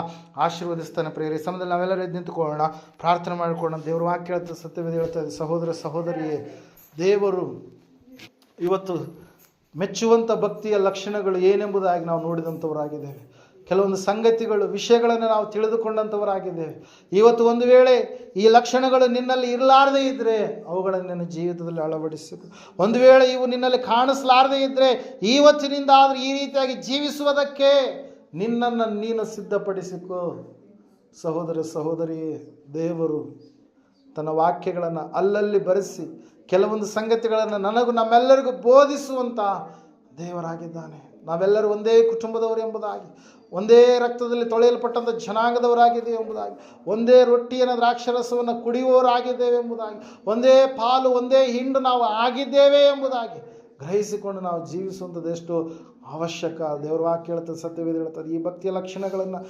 ಆಶೀರ್ವದಿಸ್ತಾನೆ ಪ್ರಿಯರೇ. ಈ ಸಮಯದಲ್ಲಿ ನಾವೆಲ್ಲರೂ ಎದ್ದು ನಿಂತುಕೊಳ್ಳೋಣ, ಪ್ರಾರ್ಥನೆ ಮಾಡಿಕೊಳ್ಳೋಣ. ದೇವರು ವಾಕ್ಯ ಹೇಳ್ತಾ, ಸತ್ಯವೇದ ಹೇಳ್ತಾ ಇದೆ, ಸಹೋದರ ಸಹೋದರಿಯೇ, ದೇವರು ಇವತ್ತು ಮೆಚ್ಚುವಂಥ ಭಕ್ತಿಯ ಲಕ್ಷಣಗಳು ಏನೆಂಬುದಾಗಿ ನಾವು ನೋಡಿದಂಥವರಾಗಿದ್ದೇವೆ. ಕೆಲವೊಂದು ಸಂಗತಿಗಳು, ವಿಷಯಗಳನ್ನು ನಾವು ತಿಳಿದುಕೊಂಡಂಥವರಾಗಿದ್ದೇವೆ. ಇವತ್ತು ಒಂದು ವೇಳೆ ಈ ಲಕ್ಷಣಗಳು ನಿನ್ನಲ್ಲಿ ಇರಲಾರದೇ ಇದ್ದರೆ ಅವುಗಳನ್ನು ನಿನ್ನ ಜೀವಿತದಲ್ಲಿ ಅಳವಡಿಸಬೇಕು. ಒಂದು ವೇಳೆ ಇವು ನಿನ್ನಲ್ಲಿ ಕಾಣಿಸಲಾರದೇ ಇದ್ದರೆ ಇವತ್ತಿನಿಂದ ಆದರೂ ಈ ರೀತಿಯಾಗಿ ಜೀವಿಸುವುದಕ್ಕೆ ನಿನ್ನನ್ನು ನೀನು ಸಿದ್ಧಪಡಿಸಿಕೋ. ಸಹೋದರ ಸಹೋದರಿಯೇ, ದೇವರು ತನ್ನ ವಾಕ್ಯಗಳನ್ನು ಅಲ್ಲಲ್ಲಿ ಬರೆಸಿ ಕೆಲವೊಂದು ಸಂಗತಿಗಳನ್ನು ನನಗೂ ನಮ್ಮೆಲ್ಲರಿಗೂ ಬೋಧಿಸುವಂಥ ದೇವರಾಗಿದ್ದಾನೆ. ನಾವೆಲ್ಲರೂ ಒಂದೇ ಕುಟುಂಬದವರು ಎಂಬುದಾಗಿ, ಒಂದೇ ರಕ್ತದಲ್ಲಿ ತೊಳೆಯಲ್ಪಟ್ಟಂಥ ಜನಾಂಗದವರಾಗಿದ್ದೇವೆ ಎಂಬುದಾಗಿ, ಒಂದೇ ರೊಟ್ಟಿಯನ್ನು ದ್ರಾಕ್ಷರಸವನ್ನು ಕುಡಿಯುವವರಾಗಿದ್ದೇವೆ ಎಂಬುದಾಗಿ, ಒಂದೇ ಪಾಲು ಒಂದೇ ಹಿಂಡು ನಾವು ಆಗಿದ್ದೇವೆ ಎಂಬುದಾಗಿ ಗ್ರಹಿಸಿಕೊಂಡು ನಾವು ಜೀವಿಸುವಂಥದ್ದು ಎಷ್ಟು ಅವಶ್ಯಕ. ದೇವರ ವಾಕ್ಯ ಹೇಳ್ತದೆ, ಸತ್ಯವೇದ ಹೇಳ್ತದೆ, ಈ ಭಕ್ತಿಯ ಲಕ್ಷಣಗಳನ್ನು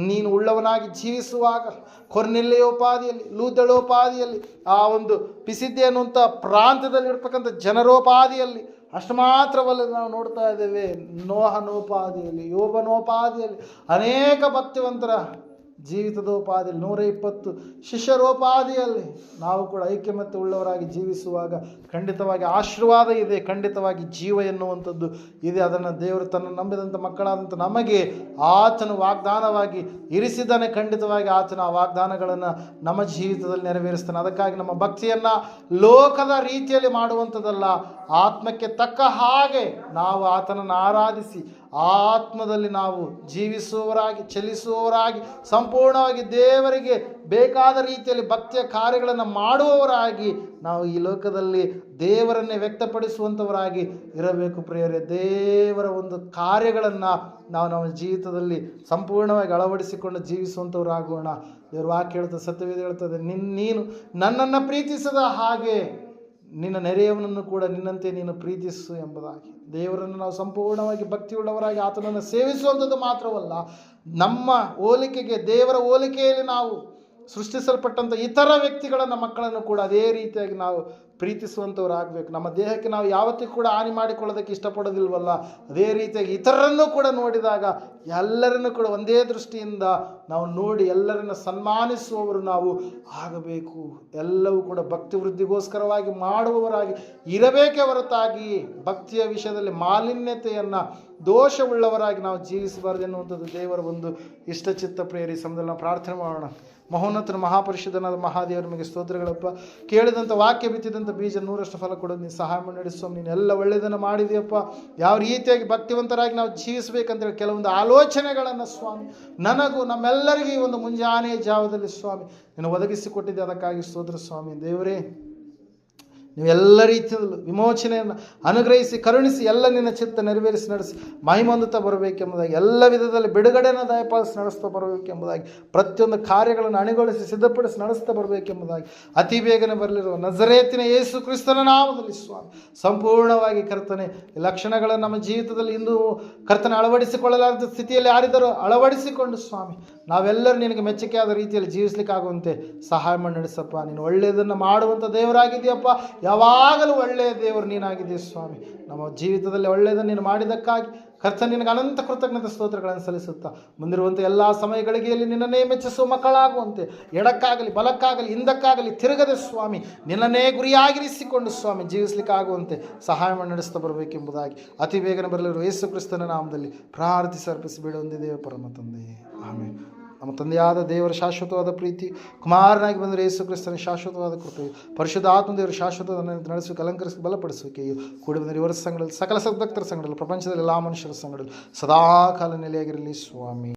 ನೀನು ಉಳ್ಳವನಾಗಿ ಜೀವಿಸುವಾಗ ಕೊರ್ನೆಲ್ಯೋಪಾದಿಯಲ್ಲಿ, ಲೂದಳೋಪಾದಿಯಲ್ಲಿ, ಆ ಒಂದು ಪಿಸಿದ್ದೆ ಅನ್ನುವಂಥ ಪ್ರಾಂತ್ಯದಲ್ಲಿರ್ತಕ್ಕಂಥ ಜನರೋಪಾದಿಯಲ್ಲಿ, ಅಷ್ಟು ಮಾತ್ರವಲ್ಲದೆ ನಾವು ನೋಡ್ತಾ ಇದ್ದೇವೆ ನೋಹನೋಪಾದಿಯಲ್ಲಿ, ಯೋಬನೋಪಾದಿಯಲ್ಲಿ ಅನೇಕ ಭಕ್ತಿವಂತರ ಜೀವಿತದೋಪಾದಿಯಲ್ಲಿ 120 ಶಿಷ್ಯರೋಪಾದಿಯಲ್ಲಿ ನಾವು ಕೂಡ ಐಕ್ಯಮತ್ಯ ಉಳ್ಳವರಾಗಿ ಜೀವಿಸುವಾಗ ಖಂಡಿತವಾಗಿ ಆಶೀರ್ವಾದ ಇದೆ, ಖಂಡಿತವಾಗಿ ಜೀವ ಎನ್ನುವಂಥದ್ದು ಇದೆ. ಅದನ್ನು ದೇವರು ತನ್ನ ನಂಬಿದಂಥ ಮಕ್ಕಳಾದಂಥ ನಮಗೆ ಆತನು ವಾಗ್ದಾನವಾಗಿ ಇರಿಸಿದ್ದಾನೆ. ಖಂಡಿತವಾಗಿ ಆತನ ಆ ವಾಗ್ದಾನಗಳನ್ನು ನಮ್ಮ ಜೀವಿತದಲ್ಲಿ ನೆರವೇರಿಸ್ತಾನೆ. ಅದಕ್ಕಾಗಿ ನಮ್ಮ ಭಕ್ತಿಯನ್ನು ಲೋಕದ ರೀತಿಯಲ್ಲಿ ಮಾಡುವಂಥದ್ದಲ್ಲ, ಆತ್ಮಕ್ಕೆ ತಕ್ಕ ಹಾಗೆ ನಾವು ಆತನನ್ನು ಆರಾಧಿಸಿ ಆತ್ಮದಲ್ಲಿ ನಾವು ಜೀವಿಸುವವರಾಗಿ ಚಲಿಸುವವರಾಗಿ ಸಂಪೂರ್ಣವಾಗಿ ದೇವರಿಗೆ ಬೇಕಾದ ರೀತಿಯಲ್ಲಿ ಭಕ್ತಿಯ ಕಾರ್ಯಗಳನ್ನು ಮಾಡುವವರಾಗಿ ನಾವು ಈ ಲೋಕದಲ್ಲಿ ದೇವರನ್ನೇ ವ್ಯಕ್ತಪಡಿಸುವಂಥವರಾಗಿ ಇರಬೇಕು. ಪ್ರಿಯರೇ, ದೇವರ ಒಂದು ಕಾರ್ಯಗಳನ್ನು ನಾವು ನಮ್ಮ ಜೀವಿತದಲ್ಲಿ ಸಂಪೂರ್ಣವಾಗಿ ಅಳವಡಿಸಿಕೊಂಡು ಜೀವಿಸುವಂಥವರಾಗೋಣ. ದೇವರ ವಾಕ್ಯ ಹೇಳ್ತದೆ, ಸತ್ಯವೇದ ಹೇಳ್ತದೆ, ನೀನು ನನ್ನನ್ನು ಪ್ರೀತಿಸದ ಹಾಗೆ ನಿನ್ನ ನೆರೆಯವನನ್ನು ಕೂಡ ನಿನ್ನಂತೆ ನೀನು ಪ್ರೀತಿಸು ಎಂಬುದಾಗಿ. ದೇವರನ್ನು ನಾವು ಸಂಪೂರ್ಣವಾಗಿ ಭಕ್ತಿಯುಳ್ಳವರಾಗಿ ಆತನನ್ನು ಸೇವಿಸುವಂಥದ್ದು ಮಾತ್ರವಲ್ಲ, ನಮ್ಮ ಹೋಲಿಕೆಗೆ ದೇವರ ಹೋಲಿಕೆಯಲ್ಲಿ ನಾವು ಸೃಷ್ಟಿಸಲ್ಪಟ್ಟಂಥ ಇತರ ವ್ಯಕ್ತಿಗಳನ್ನು ಮಕ್ಕಳನ್ನು ಕೂಡ ಅದೇ ರೀತಿಯಾಗಿ ನಾವು ಪ್ರೀತಿಸುವಂಥವ್ರಾಗಬೇಕು. ನಮ್ಮ ದೇಹಕ್ಕೆ ನಾವು ಯಾವತ್ತೂ ಕೂಡ ಹಾನಿ ಮಾಡಿಕೊಳ್ಳೋದಕ್ಕೆ ಇಷ್ಟಪಡೋದಿಲ್ವಲ್ಲ, ಅದೇ ರೀತಿಯಾಗಿ ಇತರರನ್ನು ಕೂಡ ನೋಡಿದಾಗ ಎಲ್ಲರನ್ನು ಕೂಡ ಒಂದೇ ದೃಷ್ಟಿಯಿಂದ ನಾವು ನೋಡಿ ಎಲ್ಲರನ್ನು ಸನ್ಮಾನಿಸುವವರು ನಾವು ಆಗಬೇಕು. ಎಲ್ಲವೂ ಕೂಡ ಭಕ್ತಿ ವೃದ್ಧಿಗೋಸ್ಕರವಾಗಿ ಮಾಡುವವರಾಗಿ ಇರಬೇಕೇ ಹೊರತಾಗಿ ಭಕ್ತಿಯ ವಿಷಯದಲ್ಲಿ ಮಾಲಿನ್ಯತೆಯನ್ನು ದೋಷವುಳ್ಳವರಾಗಿ ನಾವು ಜೀವಿಸಬಾರದು ಎನ್ನುವಂಥದ್ದು ದೇವರ ಒಂದು ಇಷ್ಟಚಿತ್ತ. ಪ್ರೇರಿ ಸಮಯದಲ್ಲಿ ನಾವು ಪ್ರಾರ್ಥನೆ ಮಾಡೋಣ. ಮಹೋನ್ನತನ ಮಹಾಪರಿಶುದ್ಧನಾದ ಮಹಾದೇವರು ನಿಮಗೆ ಸ್ತೋತ್ರಗಳಪ್ಪ. ಕೇಳಿದಂಥ ವಾಕ್ಯ ಬಿತ್ತಿದಂಥ ಬೀಜ 100ರಷ್ಟು ಫಲ ಕೊಡೋದು ನೀನು ಸಹಾಯ ಮಾಡಿ ನಡೆಸೋ. ನೀನು ಎಲ್ಲ ಒಳ್ಳೆಯದನ್ನು ಮಾಡಿದೆಯಪ್ಪ. ಯಾವ ರೀತಿಯಾಗಿ ಭಕ್ತಿವಂತರಾಗಿ ನಾವು ಜೀವಿಸಬೇಕಂತೇಳಿ ಕೆಲವೊಂದು ಆಲೋಚನೆಗಳನ್ನು ಸ್ವಾಮಿ ನನಗೂ ನಮ್ಮೆಲ್ಲರಿಗೂ ಈ ಒಂದು ಮುಂಜಾನೆಯ ಜಾವದಲ್ಲಿ ಸ್ವಾಮಿ ನೀನು ಒದಗಿಸಿಕೊಟ್ಟಿದ್ದೆ. ಅದಕ್ಕಾಗಿ ಸ್ತೋತ್ರ ಸ್ವಾಮಿ. ದೇವರೇ, ನೀವೆಲ್ಲ ರೀತಿಯಲ್ಲೂ ವಿಮೋಚನೆಯನ್ನು ಅನುಗ್ರಹಿಸಿ ಕರುಣಿಸಿ ಎಲ್ಲ ನಿನ್ನ ಚಿತ್ತ ನೆರವೇರಿಸಿ ನಡೆಸಿ ಮಹಿಮೊಂದುತ್ತಾ ಬರಬೇಕೆಂಬುದಾಗಿ, ಎಲ್ಲ ವಿಧದಲ್ಲಿ ಬಿಡುಗಡೆಯನ್ನು ದಯಪಾಲಿಸಿ ನಡೆಸ್ತಾ ಬರಬೇಕೆಂಬುದಾಗಿ, ಪ್ರತಿಯೊಂದು ಕಾರ್ಯಗಳನ್ನು ಅಣಿಗೊಳಿಸಿ ಸಿದ್ಧಪಡಿಸಿ ನಡೆಸ್ತಾ ಬರಬೇಕೆಂಬುದಾಗಿ, ಅತಿ ಬೇಗನೆ ಬರಲಿರುವ ನಜರೇತಿನ ಯೇಸು ಕ್ರಿಸ್ತನ ನಾಮದಲ್ಲಿ ಸ್ವಾಮಿ ಸಂಪೂರ್ಣವಾಗಿ ಕರ್ತನೆ ಈ ಲಕ್ಷಣಗಳನ್ನು ನಮ್ಮ ಜೀವಿತದಲ್ಲಿ ಇಂದು ಕರ್ತನೆ ಅಳವಡಿಸಿಕೊಳ್ಳಲಾರದ ಸ್ಥಿತಿಯಲ್ಲಿ ಯಾರಿದ್ದಾರೋ ಅಳವಡಿಸಿಕೊಂಡು ಸ್ವಾಮಿ ನಾವೆಲ್ಲರೂ ನಿನಗೆ ಮೆಚ್ಚುಗೆಯಾದ ರೀತಿಯಲ್ಲಿ ಜೀವಿಸಲಿಕ್ಕಾಗುವಂತೆ ಸಹಾಯ ಮಾಡಿ ನಡೆಸಪ್ಪ. ನೀನು ಒಳ್ಳೆಯದನ್ನು ಮಾಡುವಂಥ ದೇವರಾಗಿದೆಯಪ್ಪ. ಯಾವಾಗಲೂ ಒಳ್ಳೆಯ ದೇವರು ನೀನಾಗಿದ್ದೀಯ ಸ್ವಾಮಿ. ನಮ್ಮ ಜೀವಿತದಲ್ಲಿ ಒಳ್ಳೆಯದನ್ನು ನೀನು ಮಾಡಿದ್ದಕ್ಕಾಗಿ ಕರ್ತನೆ ನಿನಗೆ ಅನಂತ ಕೃತಜ್ಞತೆ ಸ್ತೋತ್ರಗಳನ್ನು ಸಲ್ಲಿಸುತ್ತಾ ಮುಂದಿರುವಂಥ ಎಲ್ಲ ಸಮಯಗಳಿಗೆಯಲ್ಲಿ ನಿನ್ನನ್ನೇ ಮೆಚ್ಚಿಸುವ ಮಕ್ಕಳಾಗುವಂತೆ ಎಡಕ್ಕಾಗಲಿ ಬಲಕ್ಕಾಗಲಿ ಹಿಂದಕ್ಕಾಗಲಿ ತಿರುಗದೆ ಸ್ವಾಮಿ ನಿನ್ನನ್ನೇ ಗುರಿಯಾಗಿರಿಸಿಕೊಂಡು ಸ್ವಾಮಿ ಜೀವಿಸಲಿಕ್ಕಾಗುವಂತೆ ಸಹಾಯ ಮಾಡಿ ನಡೆಸ್ತಾ ಬರಬೇಕೆಂಬುದಾಗಿ ಅತಿ ಬೇಗನೆ ಬರಲಿರುವ ಯೇಸು ಕ್ರಿಸ್ತನ ನಾಮದಲ್ಲಿ ಪ್ರಾರ್ಥಿಸಿ ಅರ್ಪಿಸಿ ಬಿಡುವಂದಿದ್ದೇವೆ ಪರಮ ತಂದೆ. ಆಮೇಲೆ ನಮ್ಮ ತಂದೆಯಾದ ದೇವರ ಶಾಶ್ವತವಾದ ಪ್ರೀತಿ, ಕುಮಾರನಾಗಿ ಬಂದರೆ ಯೇಸು ಕ್ರಿಸ್ತನ ಶಾಶ್ವತವಾದ ಕೃಪೆಯು, ಪರಿಶುದ್ಧ ಆತ್ಮದೇವರ ಶಾಶ್ವತವಾದ ನಡೆಸುವಿಕೆ ಅಲಂಕರಿಸಿ ಬಲಪಡಿಸುವಿಕೆಯು ಕೂಡಿ ಬಂದರೆ ಇವರ ಸಂಘದಲ್ಲಿ ಸಕಲ ಸದ್ಭಕ್ತರ ಸಂಘದಲ್ಲಿ ಪ್ರಪಂಚದಲ್ಲಿ ಎಲ್ಲ ಮನುಷ್ಯರ ಸಂಘದಲ್ಲಿ ಸದಾಕಾಲ ನೆಲೆಯಾಗಿರಲಿ ಸ್ವಾಮಿ.